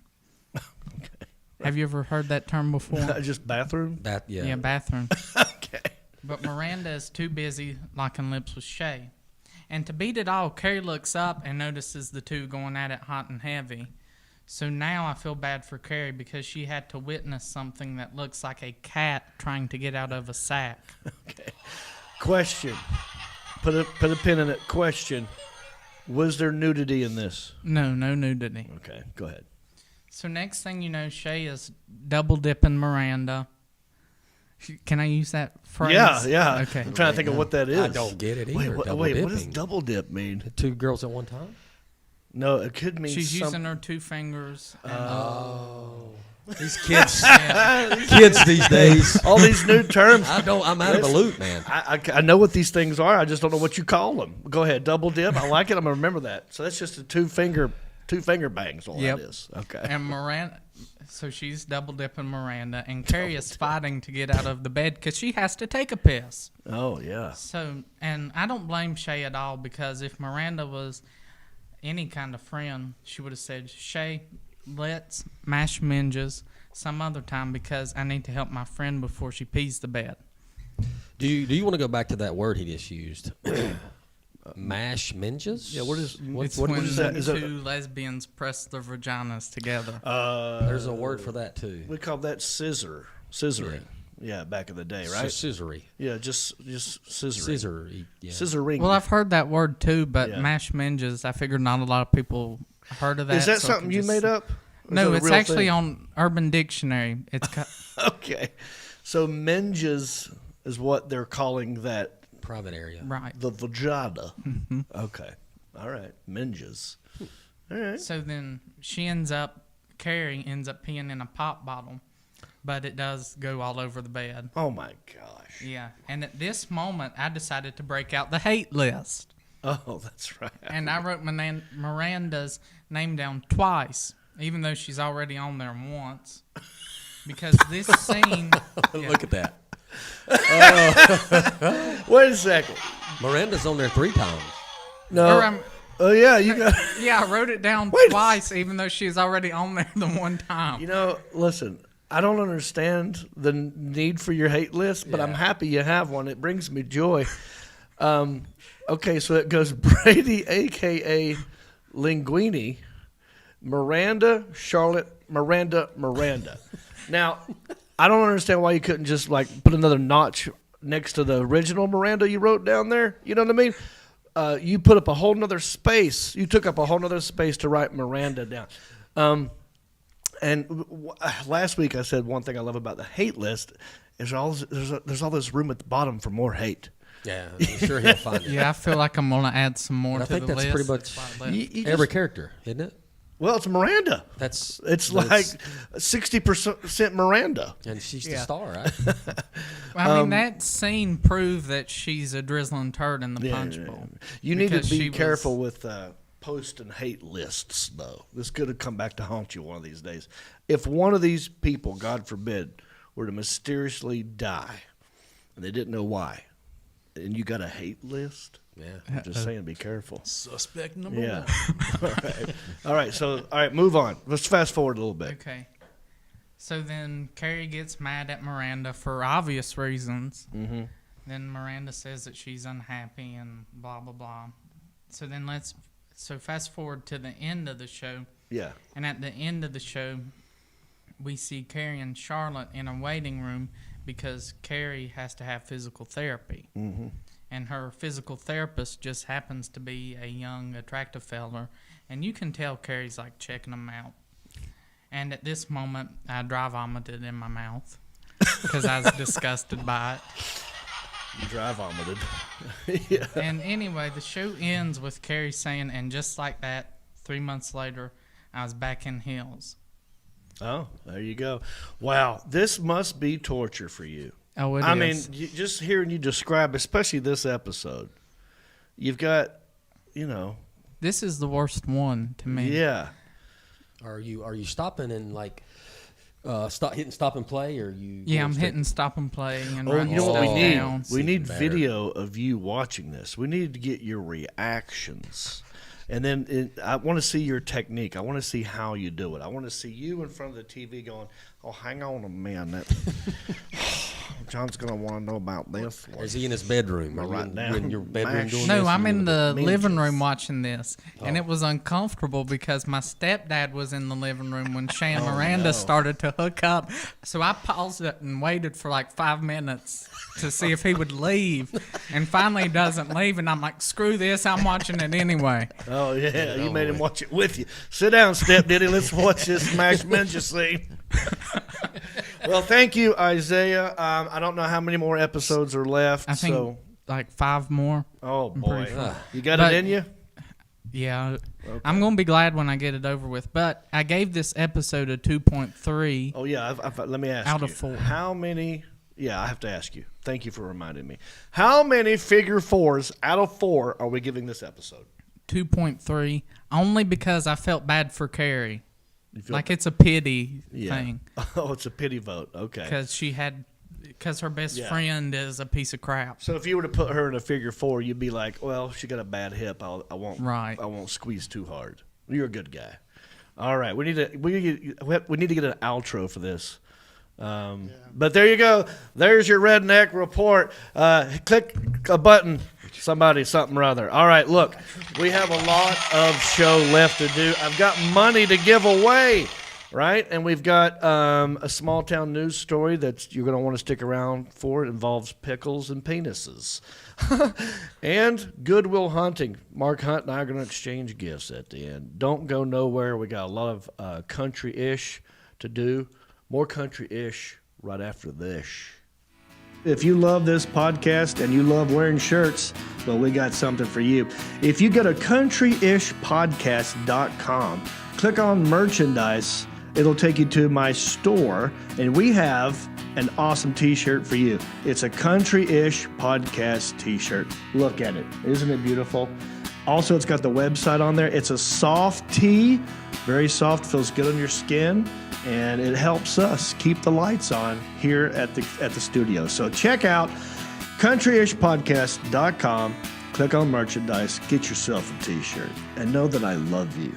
Okay. Have you ever heard that term before? Just bathroom? Yeah, bathroom. Okay. But Miranda is too busy locking lips with Shay. And to beat it all, Carrie looks up and notices the two going at it hot and heavy. So now I feel bad for Carrie because she had to witness something that looks like a cat trying to get out of a sack. Okay. Question. Put a pin in it. Question. Was there nudity in this? No nudity. Okay, go ahead. So next thing you know, Shay is double dipping Miranda. Can I use that phrase? Yeah. Okay. I'm trying to think of what that is. I don't get it either. Wait, double what dipping. does double dip mean? Two girls at one time? No, it could mean She's using her two fingers. And, These kids, kids these days. all these new terms. I'm out of the loop, man. I know what these things are. I just don't know what you call them. Go ahead, double dip. I like it. I'm gonna remember that. So that's just a two finger bangs. All Yep. that is. Okay. And Miranda, so she's double dipping Miranda, and Carrie is fighting to get out of the bed because she has to take a piss. Oh yeah. So, and I don't blame Shay at all because if Miranda was any kind of friend, she would have said, Shay, let's mash minges some other time because I need to help my friend before she pees the bed. Do you want to go back to that word he just used? Mash minges? Yeah. What is? It's What when is that? Is two lesbians press their vaginas together. There's a word for that too. We call that scissoring. Yeah, back in the day, right? Scissory. Yeah, just scissoring. Scissor. Yeah. Scissoring. Well, I've heard that word too, but Yeah. mash minges, I figured not a lot of people heard of that. Is that so I something can you just- made up? Or is No, that a it's real actually thing? on Urban Dictionary. It's Okay. So menges is what they're calling that, Private area. right. the vagina. Okay. All right. Menges. All right. So then Carrie ends up peeing in a pop bottle, but it does go all over the bed. Oh my gosh. Yeah. And at this moment, I decided to break out the hate list. Oh, that's right. And I wrote Miranda's name down twice, even though she's already on there once. Because this scene... Yeah. Look at that. Wait a second. Miranda's on there 3 times. No. Oh yeah, you got. Yeah, I wrote it down Wait. twice, even though she's already on there the one time. You know, listen. I don't understand the need for your hate list, but I'm happy you have one. It brings me joy. Okay, so it goes Brady, a.k.a. Linguini, Miranda, Charlotte, Miranda. Now, I don't understand why you couldn't just, like, put another notch next to the original Miranda you wrote down there. You know what I mean? You put up a whole nother space. You took up a whole nother space to write Miranda down. Last week I said one thing I love about the hate list is there's all this room at the bottom for more hate. Yeah, I'm sure he'll find it. Yeah, I feel like I'm going to add some more I to think the that's list. pretty much That's why I left. You every just- character, isn't it? Well, it's Miranda. It's Like 60% Miranda. and she's the Yeah. star, right? I mean, that scene proved that she's a drizzling turd in the punch bowl. You need to Because be she was- careful with post and hate lists, though. This could have come back to haunt you one of these days. If one of these people, God forbid, were to mysteriously die, and they didn't know why, and you got a hate list, Yeah. I'm just saying, be careful. Suspect number Yeah. one. All right. So, move on. Let's fast forward a little bit. Okay. So then Carrie gets mad at Miranda for obvious reasons. Mm-hmm. Then Miranda says that she's unhappy and blah, blah, blah. So then fast forward to the end of the show. Yeah. And at the end of the show, we see Carrie and Charlotte in a waiting room because Carrie has to have physical therapy. Mm-hmm. and her physical therapist just happens to be a young, attractive fella, and you can tell Carrie's like checking them out. And at this moment, I dry vomited in my mouth because I was disgusted by it. You dry vomited. Yeah. And anyway, the show ends with Carrie saying, and just like that, 3 months later, I was back in heels. Oh, there you go. Wow, this must be torture for you. Oh, it I is. mean, just hearing you describe, especially this episode, you've got, This is the worst one to me. yeah. Are you stopping and like hitting stop and play, or you? Yeah, going I'm straight- hitting stop and play and Oh, writing you know what stuff we need? down. We need Better. video of you watching this. We need to get your reactions. And then I want to see your technique. I want to see how you do it. I want to see you in front of the TV going, oh, hang on a minute. John's going to want to know about this. Or is he in his bedroom? Are you Right in, now, you in your bedroom mash. doing No, this? I'm in the Ninjas. living room watching this, and it was uncomfortable because my stepdad was in the living room when Shay and Miranda no. started to hook up. So I paused it and waited for like 5 minutes to see if he would leave, and finally he doesn't leave, and I'm like, screw this, I'm watching it anyway. Oh, yeah. You made him watch it with you. Sit down, Step Diddy. Let's watch this Max Ninja scene. Well, thank you, Isaiah. I don't know how many more episodes are left. I think so, like 5 more. oh, I'm boy. pretty sure. You got But- it in you? Yeah, I'm gonna be glad when I get it over with. But I gave this episode a 2.3. Oh, yeah. Let me ask you. Out of 4. How many? Yeah, I have to ask you. Thank you for reminding me. How many figure fours out of 4 are we giving this episode? 2.3, only because I felt bad for Carrie. You feel Like it's a pity yeah. thing Oh, it's a pity vote. Okay. because her best Yeah. friend is a piece of crap. So if you were to put her in a figure 4, you'd be like, well, she got a bad hip. I won't. Right. I won't squeeze too hard. You're a good guy. All right. We need to get an outro for this. But there you go. There's your redneck report. Click a button. Something or other. All right, look, we have a lot of show left to do. I've got money to give away, right? And we've got a small town news story that you're going to want to stick around for. It involves pickles and penises. And Goodwill Hunting. Mark Hunt and I are going to exchange gifts at the end. Don't go nowhere. We got a lot of country-ish to do. More country-ish right after this. If you love this podcast and you love wearing shirts, well, we got something for you. If you go to countryishpodcast.com, click on merchandise, it'll take you to my store, and we have an awesome t-shirt for you. It's a Country-ish podcast t-shirt. Look at it. Isn't it beautiful? Also, it's got the website on there. It's a soft tee, very soft, feels good on your skin, and it helps us keep the lights on here at the studio. So check out countryishpodcast.com, click on merchandise, get yourself a t-shirt, and know that I love you.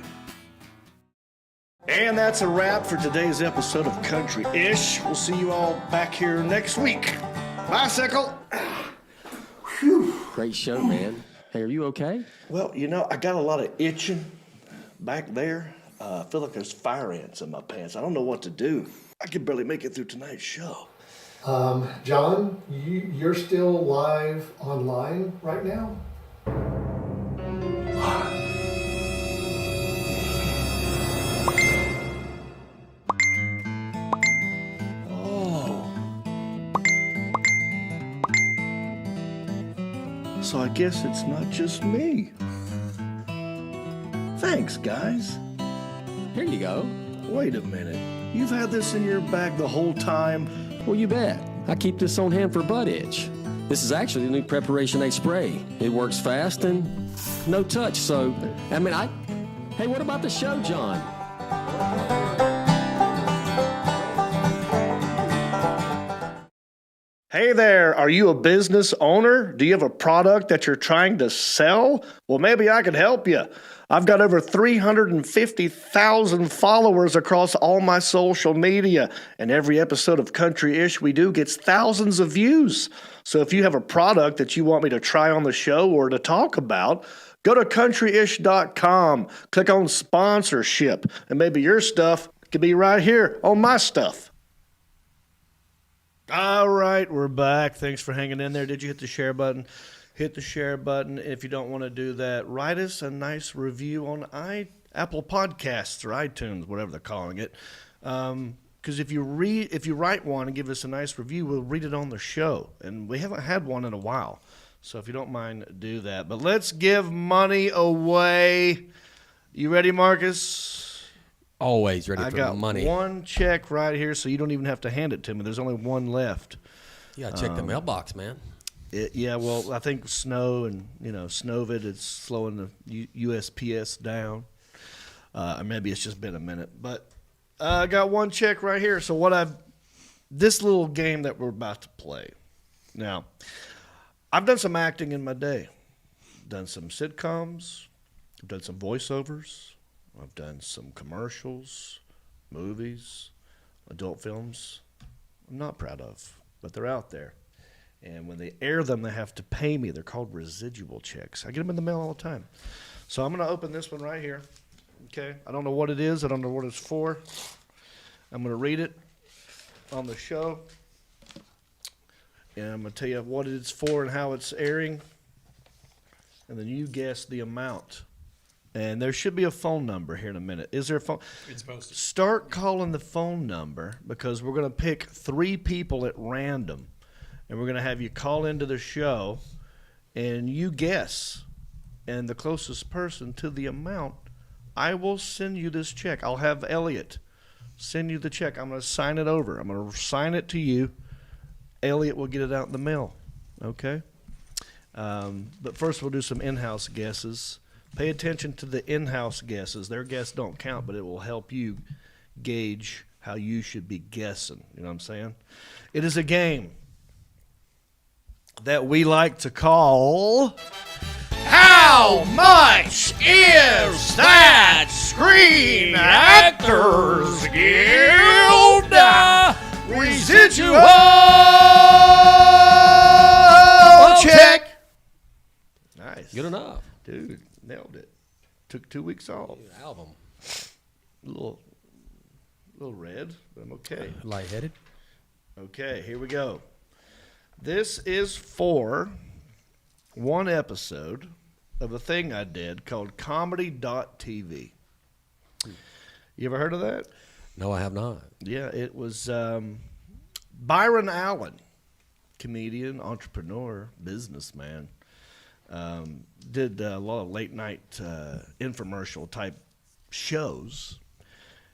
And that's a wrap for today's episode of Country-ish. We'll see you all back here next week. Bicycle. Great show, man. Hey, are you okay? Well, I got a lot of itching back there. I feel like there's fire ants in my pants. I don't know what to do. I can barely make it through tonight's show. John, you're still live online right now? So I guess it's not just me. Thanks, guys. Here you go. Wait a minute. You've had this in your bag the whole time? Well, you bet. I keep this on hand for butt itch. This is actually the new Preparation A spray. It works fast and no touch, so, hey, what about the show, John? Hey there, are you a business owner? Do you have a product that you're trying to sell? Well, maybe I could help you. I've got over 350,000 followers across all my social media, and every episode of Country-ish we do gets thousands of views. So if you have a product that you want me to try on the show or to talk about, go to countryish.com, click on sponsorship, and maybe your stuff could be right here on my stuff. All right, we're back. Thanks for hanging in there. Did you hit the share button? hit the share button. If you don't want to do that, write us a nice review on Apple Podcasts or iTunes, whatever they're calling it. Because if you write one and give us a nice review, we'll read it on the show. And we haven't had one in a while. So if you don't mind, do that. But let's give money away. You ready, Marcus? Always ready I for got the money. one check right here, so you don't even have to hand it to me. There's only one left. You got to check the mailbox, man. Yeah, well, I think snow and, Snowvid is slowing the USPS down. Or maybe it's just been a minute. But I got one check right here. So this little game that we're about to play. Now, I've done some acting in my day. Done some sitcoms. I've done some voiceovers. I've done some commercials, movies, adult films. I'm not proud of, but they're out there. And when they air them, they have to pay me. They're called residual checks. I get them in the mail all the time. So I'm going to open this one right here. Okay? I don't know what it is. I don't know what it's for. I'm going to read it on the show. And I'm going to tell you what it's for and how it's airing. And then you guess the amount. And there should be a phone number here in a minute. Is there a phone? It's posted. Start calling the phone number because we're going to pick 3 people at random. And we're going to have you call into the show and you guess. And the closest person to the amount, I will send you this check. I'll have Elliot send you the check. I'm going to sign it over. I'm going to sign it to you. Elliot will get it out in the mail. Okay? But first we'll do some in-house guesses. Pay attention to the in-house guesses. Their guess don't count, but it will help you gauge how you should be guessing. You know what I'm saying? It is a game that we like to call How Much Is That Screen Actors Guild Residual Check? Nice. Good enough. Dude, nailed it. Took 2 weeks off. Album. A little red, but I'm okay. Lightheaded. Okay, here we go. This is for one episode of a thing I did called Comedy.tv. You ever heard of that? No, I have not. Yeah, it was Byron Allen, comedian, entrepreneur, businessman. Did a lot of late night infomercial type shows.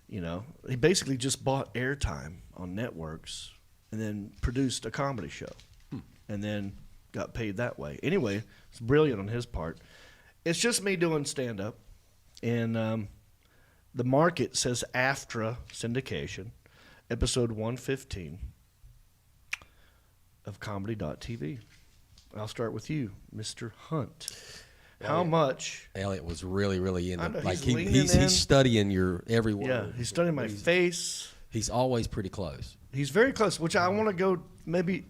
You know, he basically just bought airtime on networks and then produced a comedy show and then got paid that way. Anyway, it's brilliant on his part. It's just me doing stand up, and the market says AFTRA syndication, episode 115 of Comedy.tv. I'll start with you, Mr. Hunt. How much? Elliot was really in I know, it. Like he's leaning in. he's studying your every word. Yeah, he's studying my face. He's always pretty close. He's very close, which I want to go maybe.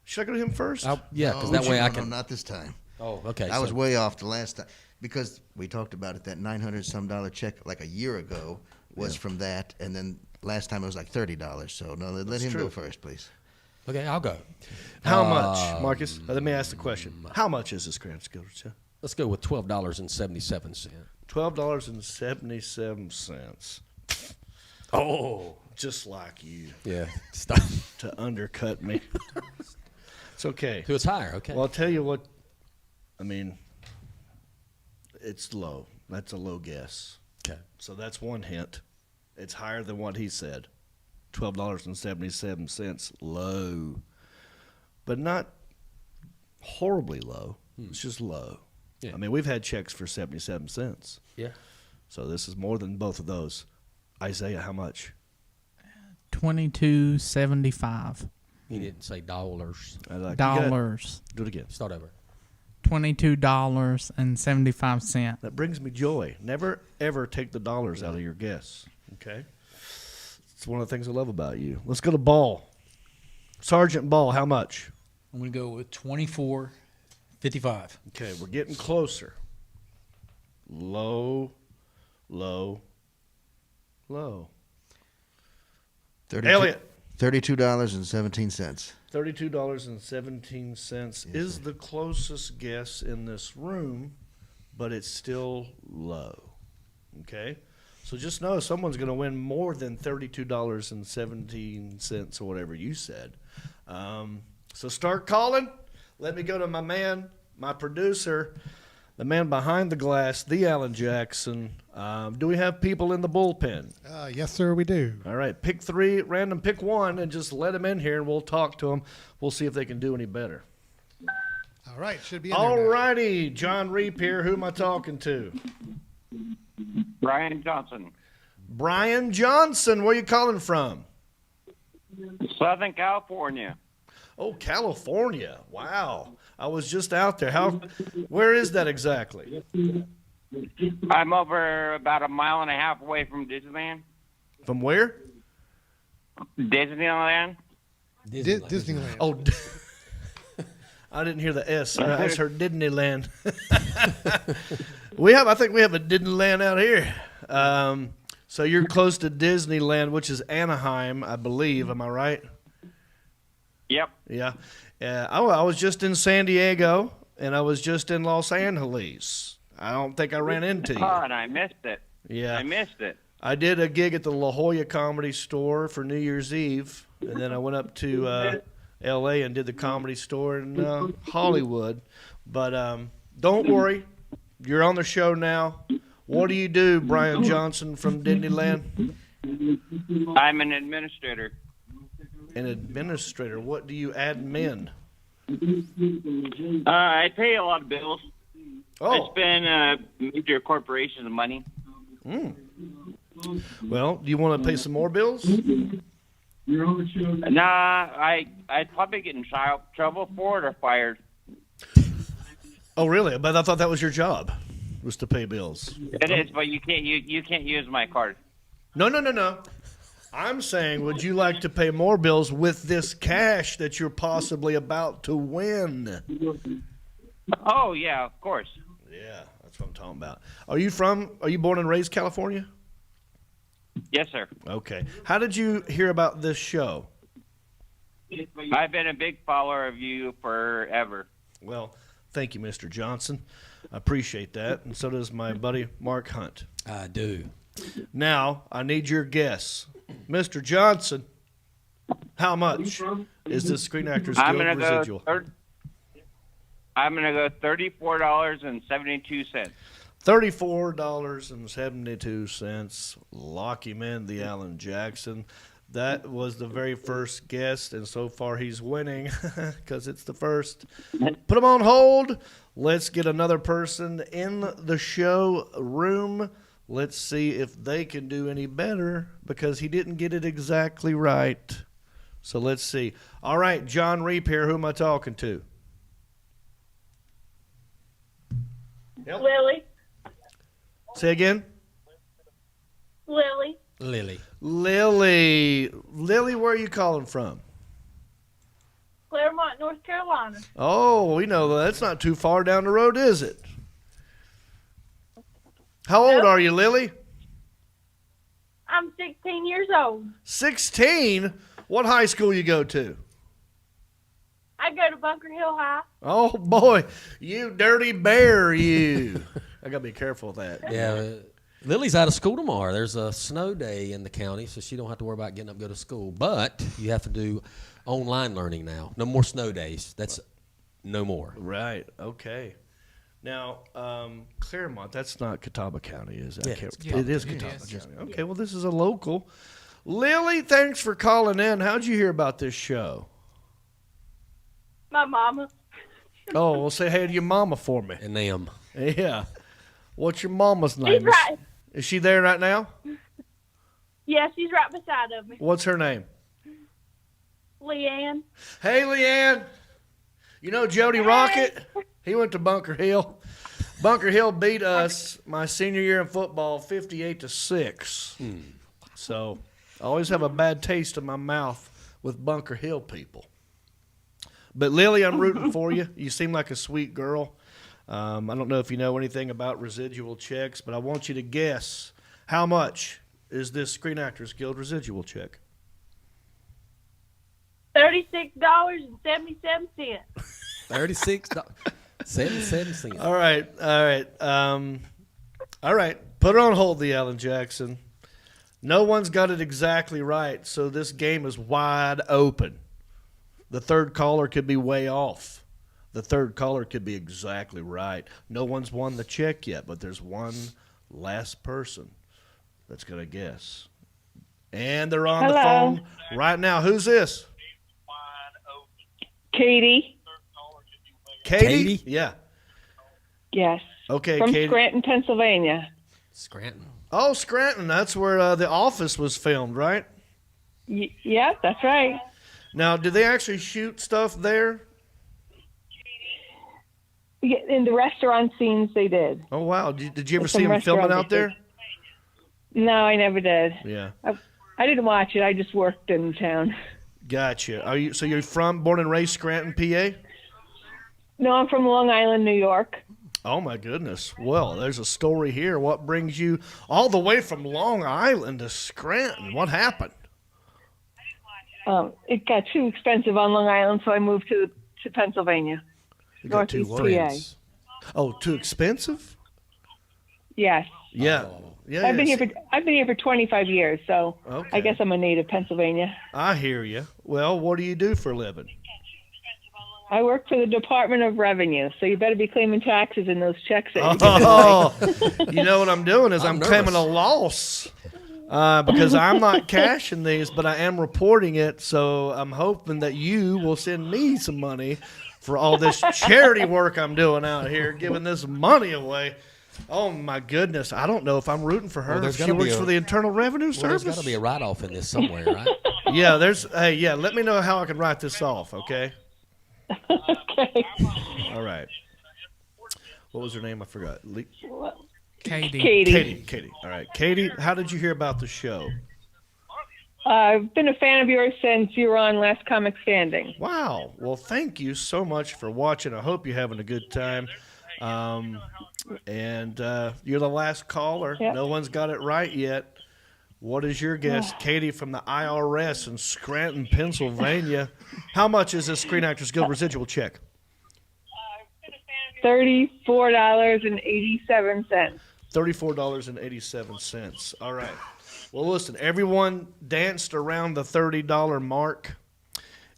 Should I go to him first? Yeah, because Oh, that way I no, can. not this time. Oh, okay. I so- was way off the last time because we talked about it. That $900 check like a year ago was from that, and then last time it was like $30. So no, let him true. go first, please. Okay, I'll go. How much, Marcus? Let me ask the question. How much is this Grand Skills? Let's go with $12.77. $12.77. Oh, Just like you yeah. Stop. to undercut me. It's okay. So it's higher. Okay. Well, I'll tell you what. I mean, it's low. That's a low guess. Okay. So that's one hint. It's higher than what he said. $12.77. Low. But not horribly low. It's just low. Yeah. I mean, we've had checks for 77 cents. Yeah. So this is more than both of those. Isaiah, how much? $22.75. He didn't say dollars. I like Dollars. Do it again. Start over. $22.75. That brings me joy. Never, ever take the dollars out of your guess. Okay? It's one of the things I love about you. Let's go to Ball. Sergeant Ball, how much? I'm going to go with $24.55. Okay, we're getting closer. Low, low, low. 32, Elliot. $32.17. $32.17 is the closest guess in this room, but it's still low. Okay? So just know someone's going to win more than $32.17 or whatever you said. So start calling. Let me go to my man, my producer, the man behind the glass, the Alan Jackson. Do we have people in the bullpen? Yes, sir, we do. All right, pick three, random pick one, and just let them in here, and we'll talk to them. We'll see if they can do any better. All right, should be in All there now. righty, Jon Reep here. Who am I talking to? Brian Johnson, Brian Johnson. Where you calling from? Southern California. Oh, California. Wow. I was just out there. Where is that exactly? I'm over about a mile and a half away from Disneyland. From where? Disneyland? Disneyland. Oh, I didn't hear the S. I just heard Disneyland. I think we have a Disneyland out here. So you're close to Disneyland, which is Anaheim, I believe. Am I right? Yep. Yeah. I was just in San Diego, and I was just in Los Angeles. I don't think I ran into you. Oh, and I missed it. Yeah. I missed it. I did a gig at the La Jolla Comedy Store for New Year's Eve, and then I went up to L.A. and did the Comedy Store in Hollywood. But don't worry. You're on the show now. What do you do, Brian Johnson from Disneyland? I'm an administrator. An administrator. What do you admin? I pay a lot of bills. I Oh, spend major corporations money. well, do you want to pay some more bills? Nah, I'd probably get in trouble for it or fired. Oh, really? But I thought that was your job, was to pay bills. It is, but you can't use my card. No. I'm saying, would you like to pay more bills with this cash that you're possibly about to win? Oh yeah, of course. Yeah, that's what I'm talking about. Are you born and raised California? Yes, sir. Okay. How did you hear about this show? I've been a big follower of you forever. Well, thank you, Mr. Johnson. I appreciate that, and so does my buddy Mark Hunt. I do. Now, I need your guess. Mr. Johnson, how much is this Screen Actors I'm Guild gonna residual? I'm gonna go $34.72. $34.72. Lock him in, the Alan Jackson. That was the very first guest, and so far he's winning because it's the first. Put him on hold. Let's get another person in the show room. Let's see if they can do any better because he didn't get it exactly right. So let's see. All right, Jon Reep here. Who am I talking to? Yep. Lily. Say again. Lily. Lily. Lily, where are you calling from? Claremont, North Carolina. Oh, we know that's not too far down the road, is it? How old Nope. are you, Lily? I'm 16 years old. 16? What high school you go to? I go to Bunker Hill High. Oh, boy, you dirty bear, you. I got to be careful with that. Yeah, Lily's out of school tomorrow. There's a snow day in the county, so she don't have to worry about getting up and go to school. But you have to do online learning now. No more snow days. That's no more. Right, okay. Now, Claremont, that's not Catawba County, is it? Yeah, I can't- it's it is Catawba. Catawba It is. County. Okay, well, this is a local. Lily, thanks for calling in. How'd you hear about this show? My mama. Oh, well, say hey to your mama for me. And them. Yeah. What's your mama's She's name? right. Is she there right now? Yeah, she's right beside of me. What's her name? Leanne. Hey, Leanne. You know Jody Rocket? He went to Bunker Hill. Bunker Hill beat us my senior year in football 58-6. So I always have a bad taste in my mouth with Bunker Hill people. But Lily, I'm rooting for you. You seem like a sweet girl. I don't know if you know anything about residual checks, but I want you to guess, how much is this Screen Actors Guild residual check? $36.77. $36.77. All right. All right. Put it on hold, the Alan Jackson. No one's got it exactly right, so this game is wide open. The third caller could be way off. The third caller could be exactly right. No one's won the check yet, but there's one last person that's going to guess. And they're on the phone right now. Who's this? Katie. Katie? Yeah. Yes. Okay, From Katie. Scranton, Pennsylvania. Scranton. Oh, Scranton. That's where The Office was filmed, right? Yeah, that's right. Now, did they actually shoot stuff there? Yeah, in the restaurant scenes, they did. Oh, wow. Did you ever Some see them filming restaurant out there? No, I never did. Yeah. I didn't watch it. I just worked in town. Gotcha. So you're born and raised Scranton, PA? No, I'm from Long Island, New York. Oh, my goodness. Well, there's a story here. What brings you all the way from Long Island to Scranton? What happened? It got too expensive on Long Island, so I moved to Pennsylvania. You got two Northeast PA. friends. Oh, too expensive? Yes. Yeah. Yeah. I've been here for 25 years, so Okay. I guess I'm a native Pennsylvania. I hear you. Well, what do you do for a living? I work for the Department of Revenue, so you better be claiming taxes in those checks. That You know what I'm doing is I'm claiming a loss because I'm not cashing these, but I am reporting it. So I'm hoping that you will send me some money for all this charity work I'm doing out here, giving this money away. Oh, my goodness. I don't know if I'm rooting for her. Well, She works for the Internal Revenue Service. There's got to be a write-off in this somewhere, right? Yeah, let me know how I can write this off, okay? Okay. All right. What was her name? I forgot. Katie. Katie. All right. Katie, how did you hear about the show? I've been a fan of yours since you were on Last Comic Standing. Wow. Well, thank you so much for watching. I hope you're having a good time. And you're the last caller. Yep. No one's got it right yet. What is your guess? Katie from the IRS in Scranton, Pennsylvania. How much is this Screen Actors Guild residual check? $34.87. $34.87. All right. Well, listen, everyone danced around the $30 mark.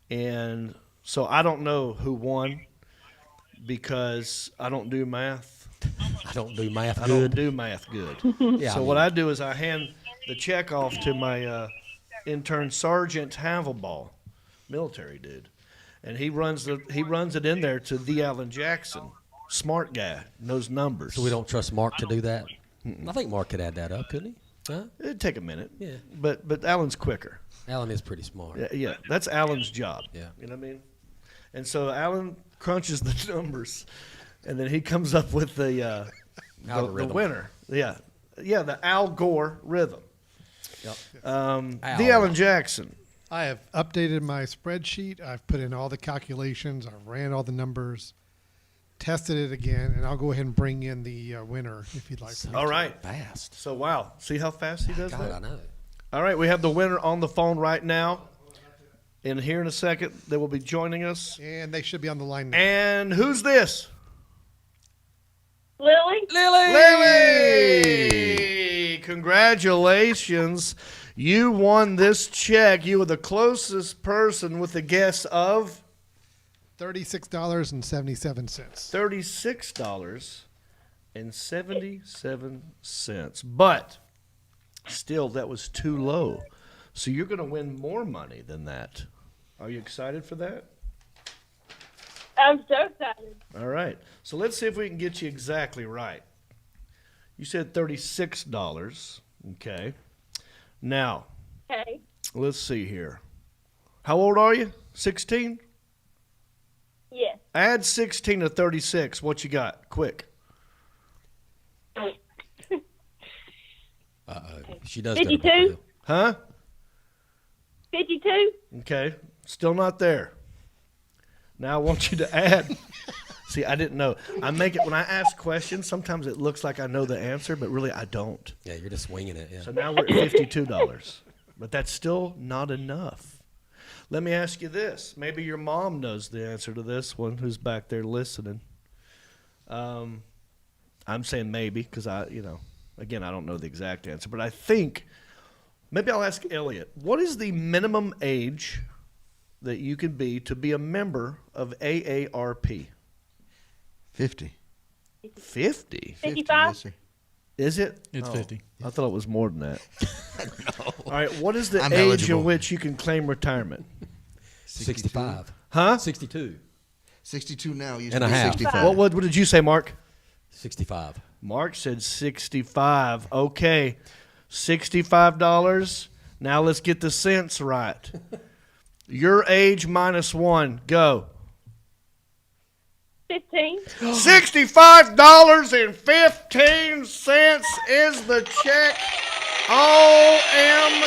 And so I don't know who won because I don't do math. I don't do math I good. don't do math good. Yeah, So what I do is I hand the check off to my intern Sergeant Havelball, military dude, and he runs it in there to the Alan Jackson, smart guy, knows numbers. So we don't trust Mark to do that? I think Mark could add that up, couldn't he? Huh? It'd take a minute. Yeah. But Alan's quicker. Alan is pretty smart. Yeah, that's Alan's job. Yeah. You know what I mean? And so Alan crunches the numbers, and then he comes up with the winner. Yeah, the Al Gore rhythm. Yep. The Alan Jackson. I have updated my spreadsheet. I've put in all the calculations. I've ran all the numbers, tested it again, and I'll go ahead and bring in the winner if you'd like. All right. Fast. So, wow. See how fast he does God, that? I know. All right, we have the winner on the phone right now. And here in a second, they will be joining us. And they should be on the line now. And who's this? Lily? Lily! Congratulations. You won this check. You were the closest person with a guess of $36.77. $36.77. But still, that was too low. So you're going to win more money than that. Are you excited for that? I'm so excited. All right. So let's see if we can get you exactly right. You said $36. Okay. Now, Okay. let's see here. How old are you? 16? Yes. Add 16 to 36. What you got? Quick. She does 52? Huh? 52? Okay. Still not there. Now I want you to add. See, I didn't know. I make it when I ask questions, sometimes it looks like I know the answer, but really I don't. Yeah, you're just swinging it. Yeah. So now we're at $52. But that's still not enough. Let me ask you this. Maybe your mom knows the answer to this one, who's back there listening. I'm saying maybe because again, I don't know the exact answer, but I think maybe I'll ask Elliot. What is the minimum age that you can be to be a member of AARP? 50. 50? 55? Yes, sir. Is it? It's 50. I thought it was more than that. No. All right, what is the I'm age eligible. in which you can claim retirement? 65. Huh? 62. 62 now. Used And to a be half. 65. What did you say, Mark? 65. Mark said 65. Okay, $65. Now let's get the cents right. Your age minus 1. Go. 15. $65.15 is the check. OMG.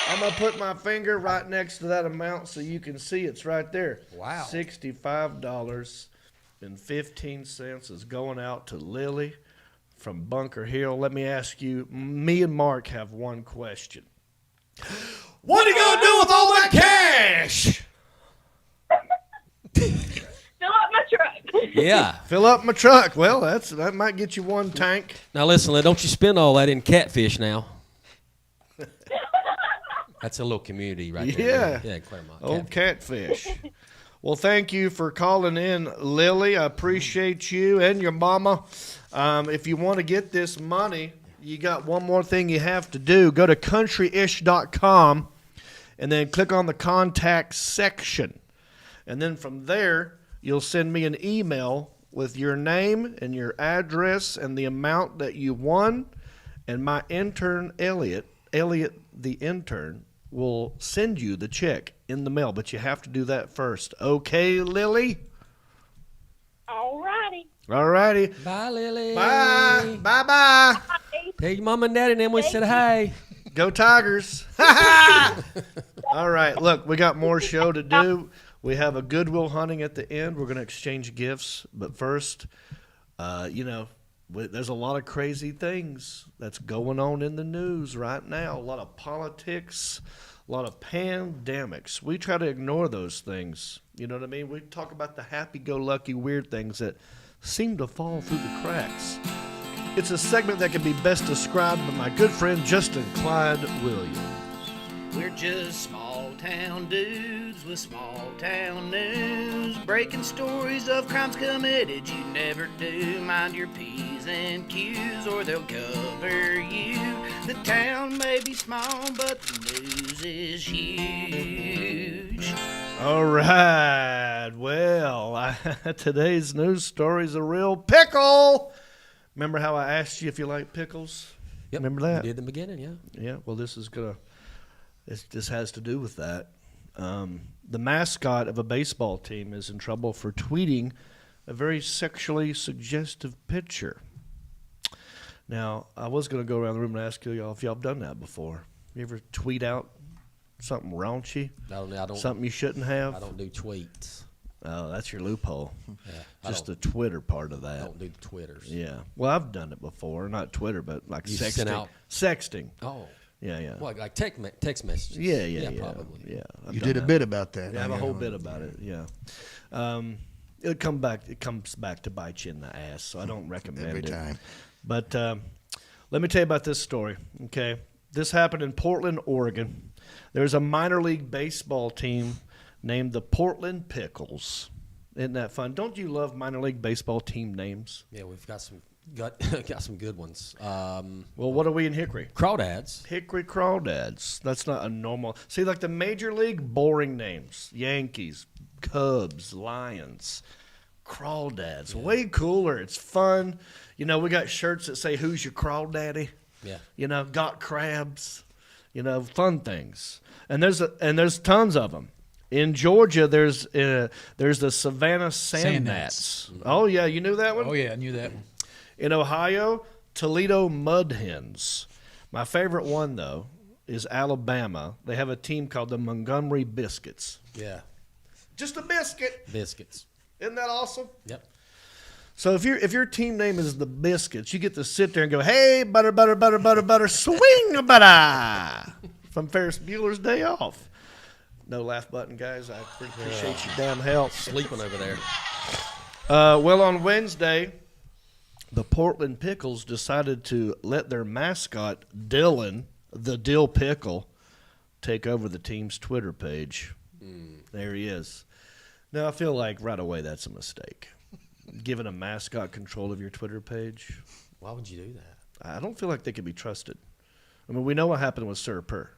I'm going to put my finger right next to that amount so you can see it's right there. Wow. $65.15 is going out to Lily from Bunker Hill. Let me ask you, me and Mark have one question. What are you going to do with all that cash? Fill up my truck. Yeah. Fill up my truck. Well, that might get you one tank. Now listen, don't you spend all that in catfish now. That's a little community right there. Yeah. Yeah, Claremont. Old catfish. Well, thank you for calling in, Lily. I appreciate you and your mama. If you want to get this money, you got one more thing you have to do. Go to countryish.com and then click on the contact section. And then from there, you'll send me an email with your name and your address and the amount that you won. And my intern, Elliot the intern, will send you the check in the mail. But you have to do that first. Okay, Lily? All righty. All righty. Bye, Lily. Bye. Bye-bye. Tell your mom and daddy and then we said hi. Go Tigers. All right. Look, we got more show to do. We have a Goodwill hunting at the end. We're going to exchange gifts. But first, there's a lot of crazy things that's going on in the news right now. A lot of politics, a lot of pandemics. We try to ignore those things. You know what I mean? We talk about the happy-go-lucky weird things that seem to fall through the cracks. It's a segment that can be best described by my good friend Justin Clyde Williams. We're just small-town dudes with small-town news, breaking stories of crimes committed you never do. Mind your P's and Q's or they'll cover you. The town may be small, but the news is huge. All right. Well, today's news story is a real pickle. Remember how I asked you if you like pickles? Yep. Remember that? You did in the beginning, yeah. Yeah. Well, this has to do with that. The mascot of a baseball team is in trouble for tweeting a very sexually suggestive picture. Now, I was going to go around the room and ask y'all if y'all have done that before. You ever tweet out something raunchy? I don't. Something you shouldn't have? I don't do tweets. Oh, that's your loophole. Yeah, Just the Twitter part of that. I don't do the Twitters. Yeah. Well, I've done it before. Not Twitter, but like You sexting. sent out- Sexting. Oh. Yeah, yeah. Well, like text messages. Yeah, probably. Yeah. I've You done did a that. bit about that. Yeah, I have a whole bit about it. Yeah. It comes back to bite you in the ass, so I don't recommend Every it. time. But let me tell you about this story, okay? This happened in Portland, Oregon. There's a minor league baseball team named the Portland Pickles. Isn't that fun? Don't you love minor league baseball team names? Yeah, we've got some good ones. Well, what are we in Hickory? Crawdads. Hickory Crawdads. That's not a normal. See, like the major league, boring names: Yankees, Cubs, Lions. Crawdads, way cooler. It's fun. You know, we got shirts that say "Who's your crawdaddy?" Yeah. You know, got crabs. You know, fun things. And there's tons of them. In Georgia, there's the Savannah Sand Gnats. Oh yeah, you knew that one? Oh, yeah, I knew that one. In Ohio, Toledo Mud Hens. My favorite one, though, is Alabama. They have a team called the Montgomery Biscuits. Yeah. Just a biscuit. Biscuits. Isn't that awesome? Yep. So if your team name is the Biscuits, you get to sit there and go, "Hey, butter, butter, butter, butter, butter, swing, butter," from Ferris Bueller's Day Off. No laugh button, guys. I appreciate your damn help. Sleeping over there. Well, on Wednesday, the Portland Pickles decided to let their mascot, Dylan, the Dill Pickle, take over the team's Twitter page. There he is. Now, I feel like right away that's a mistake. Giving a mascot control of your Twitter page. Why would you do that? I don't feel like they can be trusted. I mean, we know what happened with Sir Purr.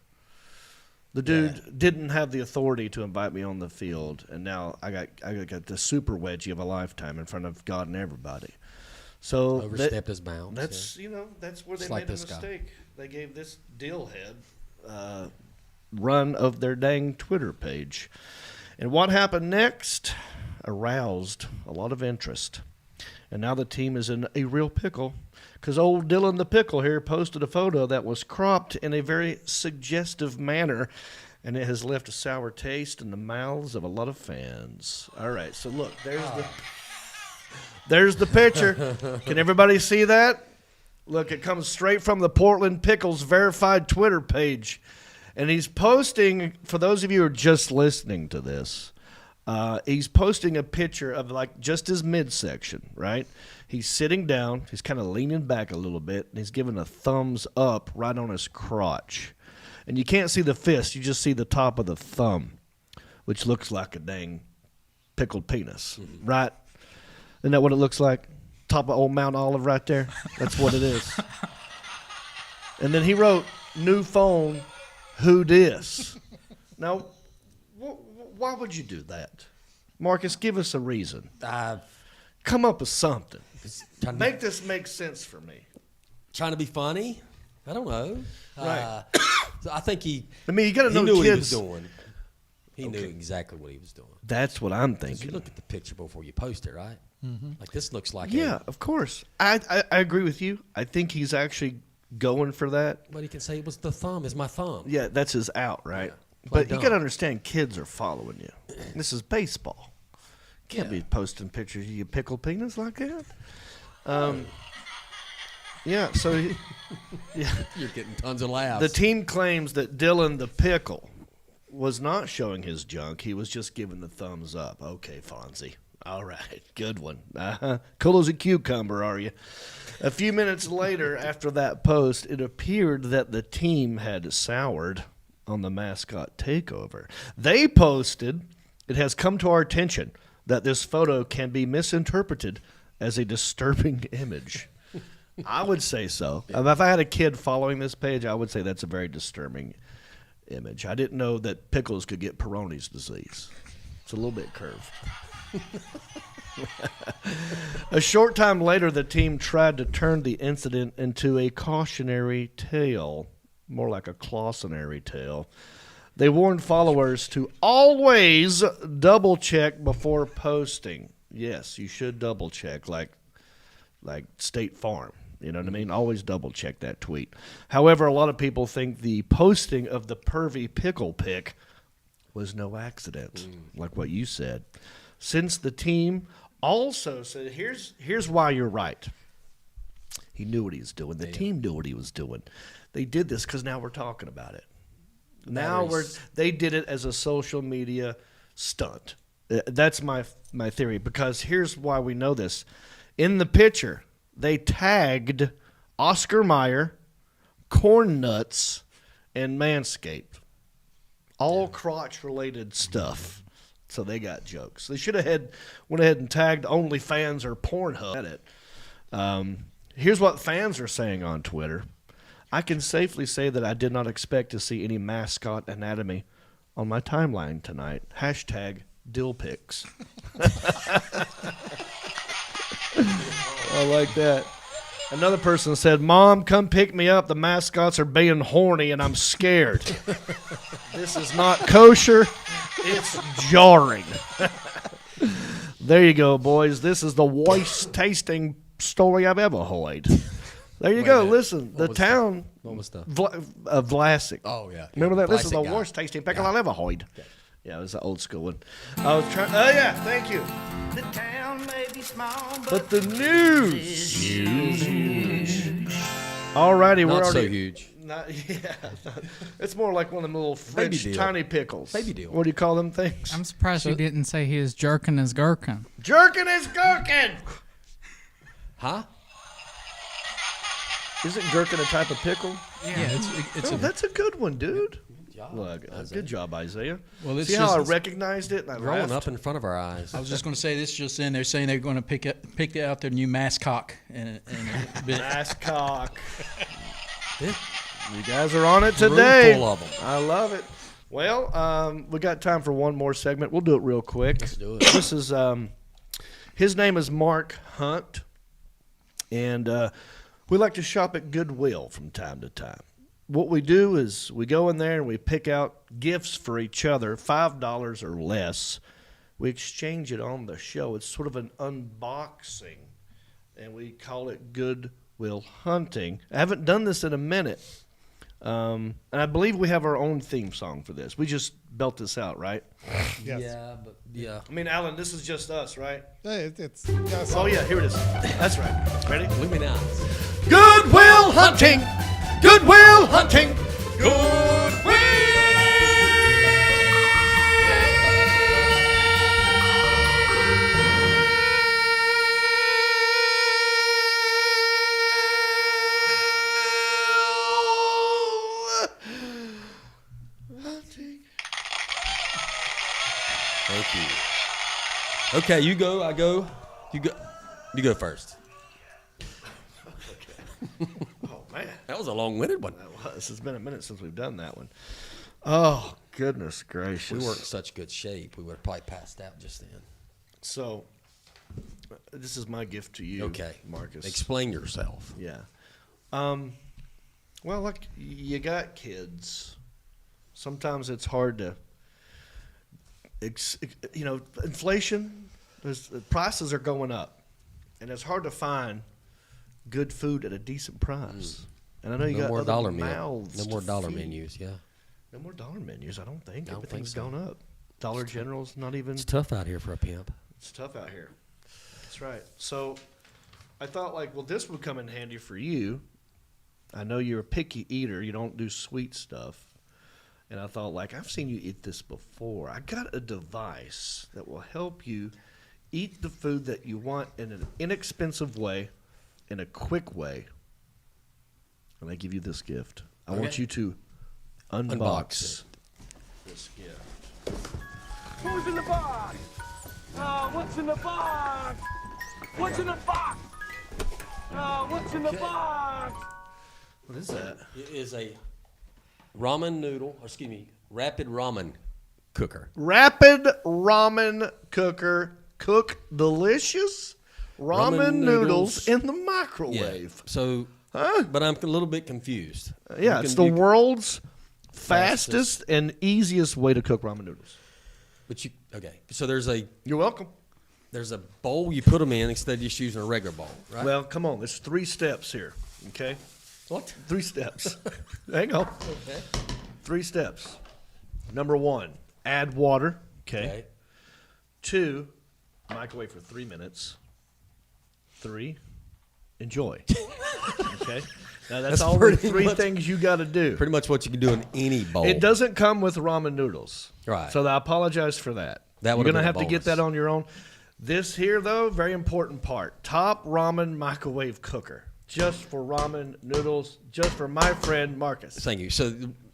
The dude didn't have the authority to invite me on the field, and now I got the super wedgie of a lifetime in front of God and everybody. So overstepped his bounds. That's that's where they made a mistake. They gave this Dill head run of their dang Twitter page, and what happened next aroused a lot of interest, and now the team is in a real pickle. Because old Dylan the Pickle here posted a photo that was cropped in a very suggestive manner, and it has left a sour taste in the mouths of a lot of fans. All right, so look, there's the picture. Can everybody see that? Look, it comes straight from the Portland Pickles verified Twitter page. And he's posting, for those of you who are just listening to this, he's posting a picture of like just his midsection, right? He's sitting down, he's kind of leaning back a little bit, and he's giving a thumbs up right on his crotch. And you can't see the fist, you just see the top of the thumb, which looks like a dang pickled penis, right? Isn't that what it looks like? Top of old Mount Olive right there? That's what it is. And then he wrote, "New phone, who dis?" Now, why would you do that? Marcus, give us a reason. Come up with something. Make this make sense for me. Trying to be funny? I don't know. Right. So I think he. I mean, you got to know knew kids. What he was doing. He knew exactly what he was doing. That's what I'm thinking. You look at the picture before you post it, right? Mm-hmm. Like this looks like. Of course. I agree with you. I think he's actually going for that. But he can say it was the thumb. Is my thumb. Yeah, that's his out, right? Yeah. But you got to understand, kids are following you. This is baseball. Can't be posting pictures of your pickled penis like that. Yeah, so You're getting tons of laughs. The team claims that Dylan the Pickle was not showing his junk. He was just giving the thumbs up. Okay, Fonzie. All right, good one. Cool as a cucumber, are you? A few minutes later, after that post, it appeared that the team had soured on the mascot takeover. They posted, "It has come to our attention that this photo can be misinterpreted as a disturbing image." I would say so. If I had a kid following this page, I would say that's a very disturbing image. I didn't know that pickles could get Peyronie's disease. It's a little bit curved. A short time later, the team tried to turn the incident into a cautionary tale, more like a clausenary tale. They warned followers to always double check before posting. Yes, you should double check, like State Farm. You know what I mean? Always double check that tweet. However, a lot of people think the posting of the pervy pickle pic was no accident, like what you said. Since the team also said, here's why you're right. He knew what he was doing. The team knew what he was doing. They did this because now we're talking about it. Now they did it as a social media stunt. That's my theory, because here's why we know this. In the picture, they tagged Oscar Mayer, Corn Nuts, and Manscaped. All crotch-related stuff. So they got jokes. They should have went ahead and tagged OnlyFans or Pornhub at it. Here's what fans are saying on Twitter. "I can safely say that I did not expect to see any mascot anatomy on my timeline tonight. Hashtag DillPics." I like that. Another person said, "Mom, come pick me up. The mascots are being horny and I'm scared. This is not kosher. It's jarring." There you go, boys. This is the worst tasting story I've ever heard. There you go. Listen, the town. What was the? Vlasic. Oh, yeah. Remember that? This is Vlasic the guy. worst tasting pickle I've ever heard. Yeah, it was an old school one. I was trying. Oh, yeah. Thank you. The town may be small, But the news. Alrighty, we're Not so already huge. It's more like one of them little French deal. tiny pickles. Baby deal. What do you call them things? I'm surprised you didn't say he is jerking his gherkin. Jerking his gherkin. Huh? Isn't gherkin a type of pickle? Yeah, it's That's a good one, dude. Look, Good job, Isaiah. Well, it's See how I just- recognized it and I growing laughed? up in front of our eyes. I was just going to say this just in. They're saying they're going to pick out their new mascot in a bit. Nice cock. Yeah. You guys are on it Room today. full of 'em. I love it. Well, we got time for one more segment. We'll do it real quick. Let's do it. This is his name is Mark Hunt, and we like to shop at Goodwill from time to time. What we do is we go in there and we pick out gifts for each other, $5 or less. We exchange it on the show. It's sort of an unboxing, and we call it Goodwill Hunting. I haven't done this in a minute, and I believe we have our own theme song for this. We just belt this out, right? Yes. Yeah. I mean, Alan, this is just us, right? Hey, it's Oh, yeah, here it is. That's right. Ready? Luminance. Goodwill Hunting! Goodwill Hunting! Thank you. Okay, you go. I go. You go. You go first. Oh, man. That was a long-winded one. That was. It's been a minute since we've done that one. Oh, goodness gracious. We weren't in such good shape. We would have probably passed out just then. So, this is my gift to you, Okay. Marcus. Explain yourself. Yeah. Well, like, you got kids. Sometimes it's hard to, inflation, prices are going up. And it's hard to find good food at a decent price. And I know you No got more other dollar mouths No more to dollar feed. menus, yeah. No more dollar menus, I don't think. I don't Everything's think so. gone up. Dollar General's not even. It's tough out here for a pimp. It's tough out here. That's right. So I thought, well, this would come in handy for you. I know you're a picky eater. You don't do sweet stuff. And I thought, I've seen you eat this before. I got a device that will help you eat the food that you want in an inexpensive way, in a quick way. And I give you this gift. I want you to unbox this gift. Who's in the box? What's in the box? What's in the box? What's in the box? What is that? It is a rapid ramen cooker. Rapid ramen cooker. Cook delicious ramen noodles in the microwave. So, Huh? but I'm a little bit confused. Yeah, it's the world's fastest and easiest way to cook ramen noodles. But so there's a. You're welcome. There's a bowl you put them in instead of just using a regular bowl, right? Well, come on. There's 3 steps here, okay? What? 3 steps. Hang on. Okay. 3 steps. Number 1, add water, okay? 2, microwave for 3 minutes. 3, enjoy. Okay? Now, that's all the 3 things you got to do. Pretty much what you can do in any bowl. It doesn't come with ramen noodles. Right. So I apologize for that. That You're would've going to been a have to get bonus. that on your own. This here, though, very important part. Top ramen microwave cooker. Just for ramen noodles. Just for my friend Marcus. Thank you. So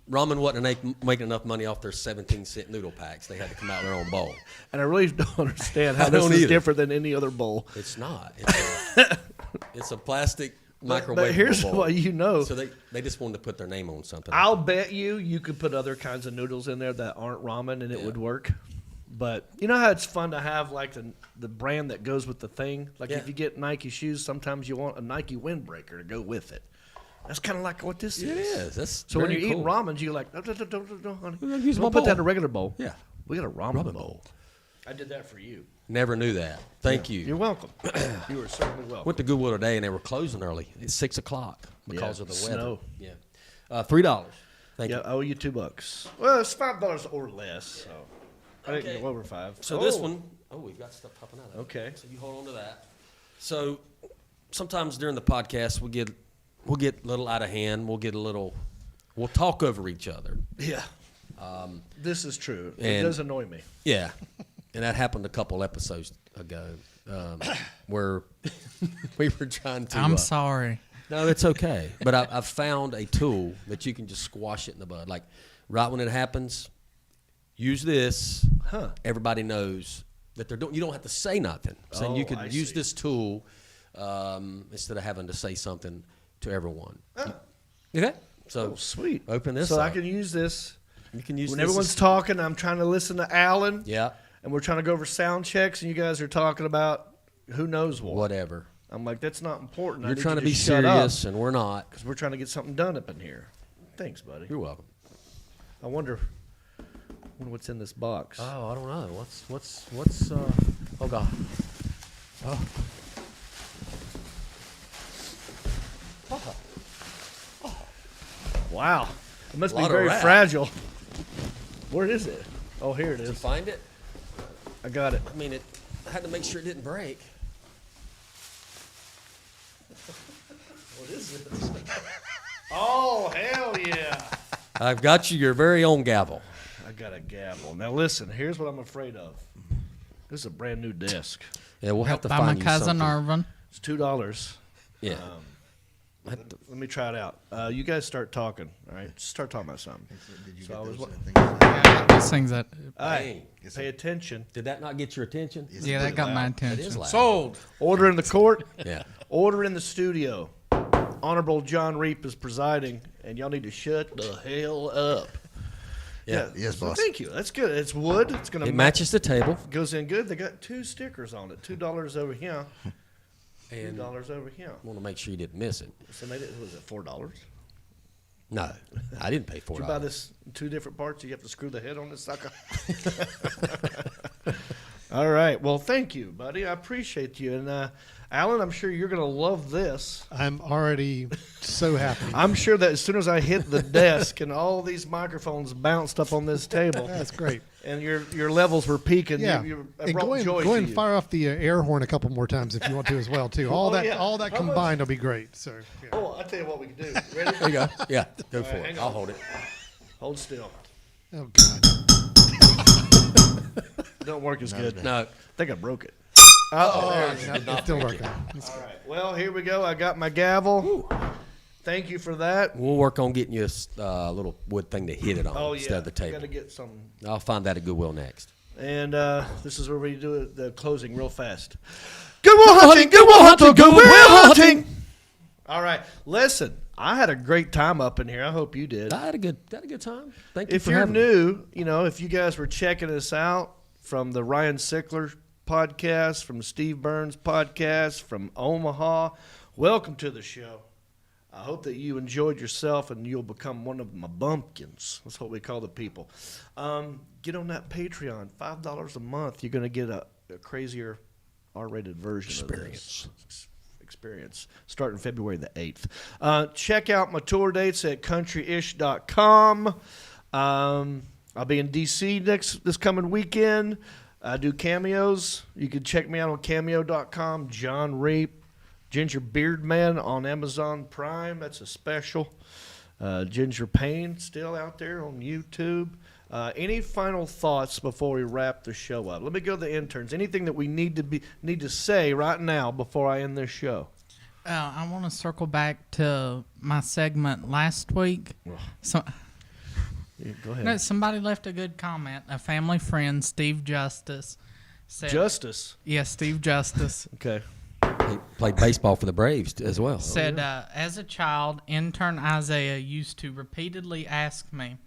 ramen wasn't making enough money off their 17-cent noodle packs. They had to come out with their own bowl. And I really don't understand how I this don't is either. different than any other bowl. It's not. It's a plastic microwave But here's bowl. what you know. So they just wanted to put their name on something. I'll bet you could put other kinds of noodles in there that aren't ramen and it would work. But you know how it's fun to have the brand that goes with the thing? If you get Nike shoes, sometimes you want a Nike windbreaker to go with it. That's kind of like what this is. It is. That's so when very you eat cool. ramen, you're like, no, honey. use my Don't put that in bowl. a regular bowl. Yeah. We got a ramen bowl. I did that for you. Never knew that. Thank you. You're welcome. You are certainly welcome. Went to Goodwill today and they were closing early. It's 6 o'clock because of the snow. weather. Yeah. $3. Thank you. I owe you $2. Well, it's $5 or less. So I didn't go over 5. So this one, we've got stuff popping out of it. Okay. So you hold on to that. So sometimes during the podcast we get we'll get a little out of hand. We'll talk over each other. Yeah. This is true. It and- does annoy me. Yeah, and that happened a couple episodes ago, where we were trying to. I'm sorry. No, it's okay. But I've found a tool that you can just squash it in the bud. Like right when it happens, use this. Everybody knows that they're doing. You don't have to say nothing. So you can use this tool instead of having to say something to everyone. Okay. So sweet. Open this. So up. I can use this. You can use when this everyone's talking. I'm trying to listen to Alan. Yeah. And we're trying to go over sound checks, and you guys are talking about who knows what. Whatever. I'm like, that's not important. You're trying to be serious, and we're not. Because we're trying to get something done up in here. Thanks, buddy. You're welcome. I wonder what's in this box. Oh, I don't know. What's oh God. Oh. Wow. It must be Lot of very rat. fragile. Where is it? Oh, here it Did you is. find it? I got it. I mean, I had to make sure it didn't break. What is this? Oh, hell yeah. I've got you your very own gavel. I got a gavel. Now, listen, here's what I'm afraid of. This is a brand new desk. Yeah, we'll have to By find my you cousin something. Irvin. It's $2. Yeah. Let me try it out. You guys start talking, all right? Just start talking about something. Did you So I get was those wa- things? Those things that. All right, pay attention. Did that not get your attention? Yeah, that got my attention. It is loud. Sold. Order in the court. Yeah. Order in the studio. Honorable Jon Reep is presiding, and y'all need to shut the hell up. Yeah. Yes, So boss. thank you. That's good. It's wood. It's gonna It matches the table. Goes in good. They got 2 stickers on it. $2 over here. And $2 over here. I want to make sure you didn't miss it. So made it. Was it $4? No, I didn't pay Did you buy this in 2 different parts? You have to screw the head on this sucker. All right. Well, thank you, buddy. I appreciate you. And Alan, I'm sure you're going to love this. I'm already so happy. I'm sure that as soon as I hit the desk and all these microphones bounced up on this table, That's great. and your levels were peaking. Yeah, you and brought go ahead, joy go to ahead and you. fire off the air horn a couple more times if you want to as well too. All Oh, yeah. all that How combined will be great. So yeah. Oh, I'll tell you what we can do. Ready? There you go. Yeah, go for right, it. hang I'll on. hold it. Hold still. Oh God. Don't work as good. No. I think I broke it. Oh, there it is. it's still working. It's All right. Well, here we go. I got my gavel. Thank you for that. We'll work on getting you a little wood thing to hit it on Oh, instead yeah. of the Got to table. get some. I'll find that at Goodwill next. And this is where we do the closing real fast. Goodwill hunting, Goodwill hunting, Goodwill hunting. All right. Listen, I had a great time up in here. I hope you did. I had a good time. Thank you If for you're having me. new, if you guys were checking us out from the Ryan Sickler podcast, from Steve Burns podcast, from Omaha, welcome to the show. I hope that you enjoyed yourself and you'll become one of my bumpkins. That's what we call the people. Get on that Patreon, $5 a month. You're going to get a crazier R-rated version of this experience starting February the 8th. Check out my tour dates at countryish.com. I'll be in D.C. this coming weekend. I do cameos. You can check me out on cameo.com. Jon Reep, Ginger Beard Man on Amazon Prime. That's a special. Ginger Payne still out there on YouTube. Any final thoughts before we wrap the show up? Let me go to the interns. Anything that we need to say right now before I end this show? I want to circle back to my segment last week. So, Yeah, go ahead. no, somebody left a good comment. A family friend, Steve Justice, said, Justice. Yeah, Steve Justice. Okay. He played baseball for the Braves as well. Said, as a child, intern Isaiah used to repeatedly ask me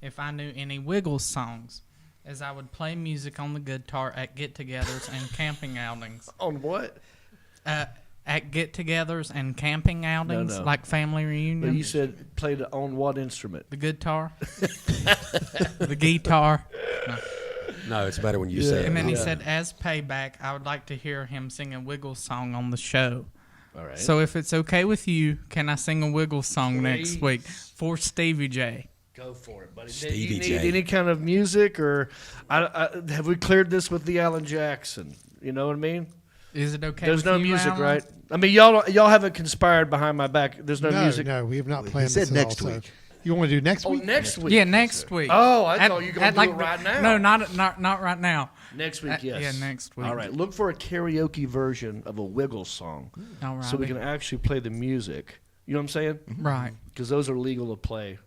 if I knew any Wiggles songs, as I would play music on the guitar at get-togethers and camping outings. On what? At get-togethers and camping outings, No. like family But reunions. you said played on what instrument? The guitar. The guitar. No. No, it's better when you say it. And then he said, as payback, I would like to hear him sing a Wiggles song on the show. All right. So if it's okay with you, can I sing a Wiggles song next week for Stevie J? Go for it, buddy. Stevie you need J. any kind of music, or have we cleared this with the Alan Jackson? You know what I mean? Is it okay? There's with no you, music, Alan? right? I mean, y'all haven't conspired behind my back. There's no music. No, we have not He planned said this at next all, so- week. You want to do next Oh, week? next week. Yeah, next week. Oh, I thought you were going to do like it right now. No, not right now. Next week, yes. Yeah, next week. All right, look for a karaoke version of a Wiggles song, All right. so we can actually play the music. You know what I'm saying? Right. Because those are legal to play,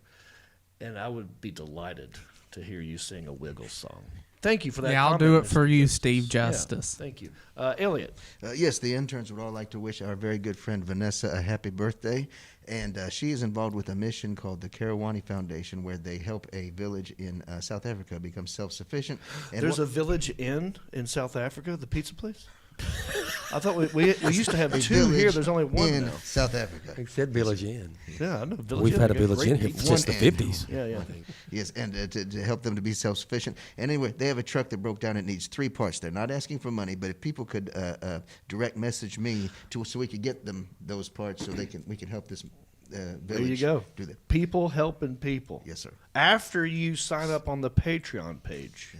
and I would be delighted to hear you sing a Wiggles song. Thank you for that. Yeah, I'll comment, do it Mr. for you, Justice. Steve Yeah, Justice. thank you. Elliot. Yes, the interns would all like to wish our very good friend Vanessa a happy birthday. And she is involved with a mission called the Karawani Foundation, where they help a village in South Africa become self-sufficient. And There's a village inn in South Africa, the pizza place? I thought we used to have a two village here. There's only one in now. South Africa. He said Village Inn. Yeah, I know. Village We've Inn, had a they got Village great Inn here pizza. since the One 50s. Yeah, yeah. Yes, and to help them to be self-sufficient. And anyway, they have a truck that broke down. It needs 3 parts. They're not asking for money, but if people could direct message me so we could get them those parts, so we can help this village. There you go. Do that. People helping people. Yes, sir. After you sign up on the Patreon page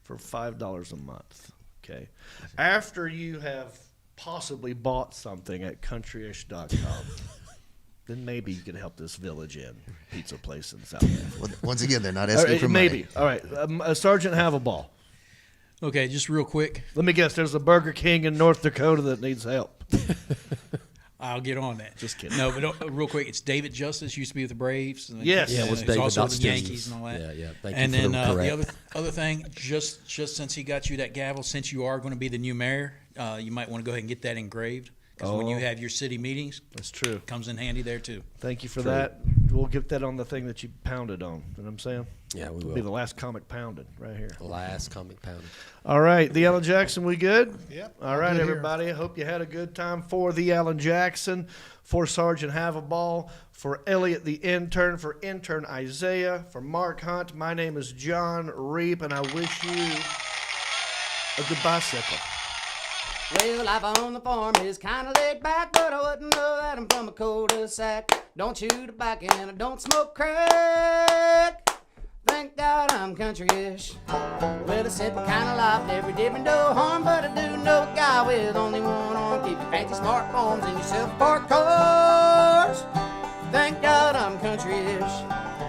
for $5 a month, okay? After you have possibly bought something at countryish.com, then maybe you can help this Village Inn pizza place in South Africa. Well, once again, they're not asking for maybe. money. All right. Sergeant Haverball. Okay, just real quick. Let me guess. There's a Burger King in North Dakota that needs help. I'll get on that. Just kidding. No, but real quick, it's David Justice, used to be with the Braves. And Yes. Yeah, it was he's David also with the Justice. Yankees and all that. Yeah, yeah. Thank And you for then the the correct. other thing, just since he got you that gavel, since you are going to be the new mayor, you might want to go ahead and get that engraved. Because when you have your city meetings, That's true. it comes in handy there too. Thank you for True. that. We'll get that on the thing that you pounded on. You know what I'm saying? Yeah, we It'll be the will. last comic pounded right here. Last comic pounded. All right, the Alan Jackson, we good? Yep, All I'm right, good here. everybody. I hope you had a good time for the Alan Jackson, for Sergeant Haverball, for Elliot the intern, for intern Isaiah, for Mark Hunt. My name is Jon Reep, and I wish you a good bicycle. Well, life on the farm is kinda laid back, but I wouldn't know that I'm from a cul-de-sac. Don't chew tobacco and I don't smoke crack. Thank God I'm country-ish. Well, a simple kind of life never did me no harm, but I do know a guy with only one arm. Keep your fancy smartphones and your self-parked cars. Thank God I'm country-ish.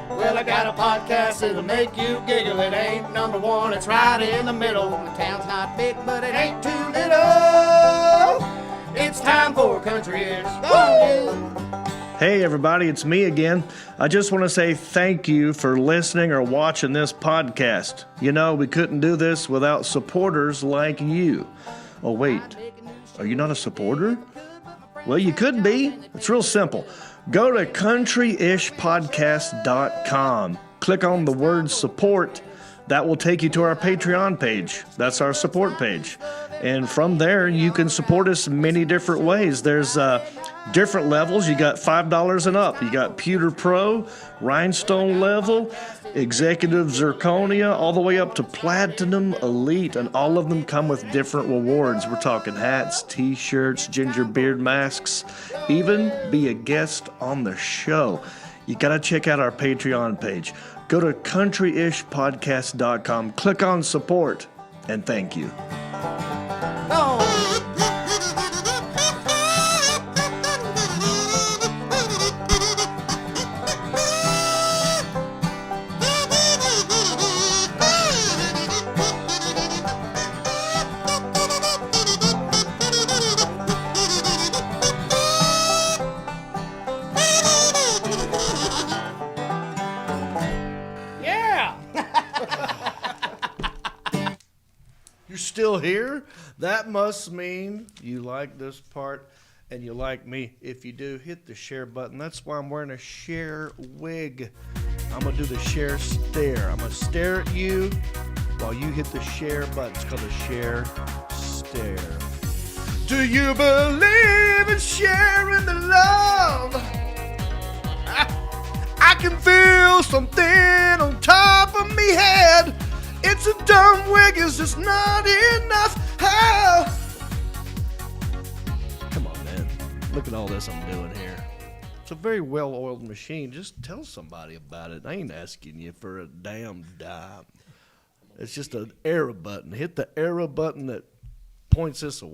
Well, I got a podcast that'll make you giggle. It ain't number one, it's right in the middle. The town's not big, but it ain't too little. It's time for country-ish. Go on, you. Hey, everybody, it's me again. I just want to say thank you for listening or watching this podcast. You know, we couldn't do this without supporters like you. Oh, wait, are you not a supporter? Well, you could be. It's real simple. Go to countryishpodcast.com. Click on the word support. That will take you to our Patreon page. That's our support page. And from there, you can support us many different ways. There's different levels. You got $5 and up. You got Pewter Pro, Rhinestone level, Executive Zirconia, all the way up to Platinum Elite. And all of them come with different rewards. We're talking hats, t-shirts, ginger beard masks, even be a guest on the show. You got to check out our Patreon page. Go to countryishpodcast.com, click on support, and thank you. Go on. Yeah. You're still here? That must mean you like this part and you like me. If you do, hit the share button. That's why I'm wearing a share wig. I'm going to do the share stare. I'm going to stare at you while you hit the share button. It's called the share stare. Do you believe in sharing the love? I can feel something on top of me head. It's a dumb wig, it's just not enough. Oh. Come on, man. Look at all this I'm doing here. It's a very well-oiled machine. Just tell somebody about it. I ain't asking you for a damn dime. It's just an arrow button. Hit the arrow button that points this away.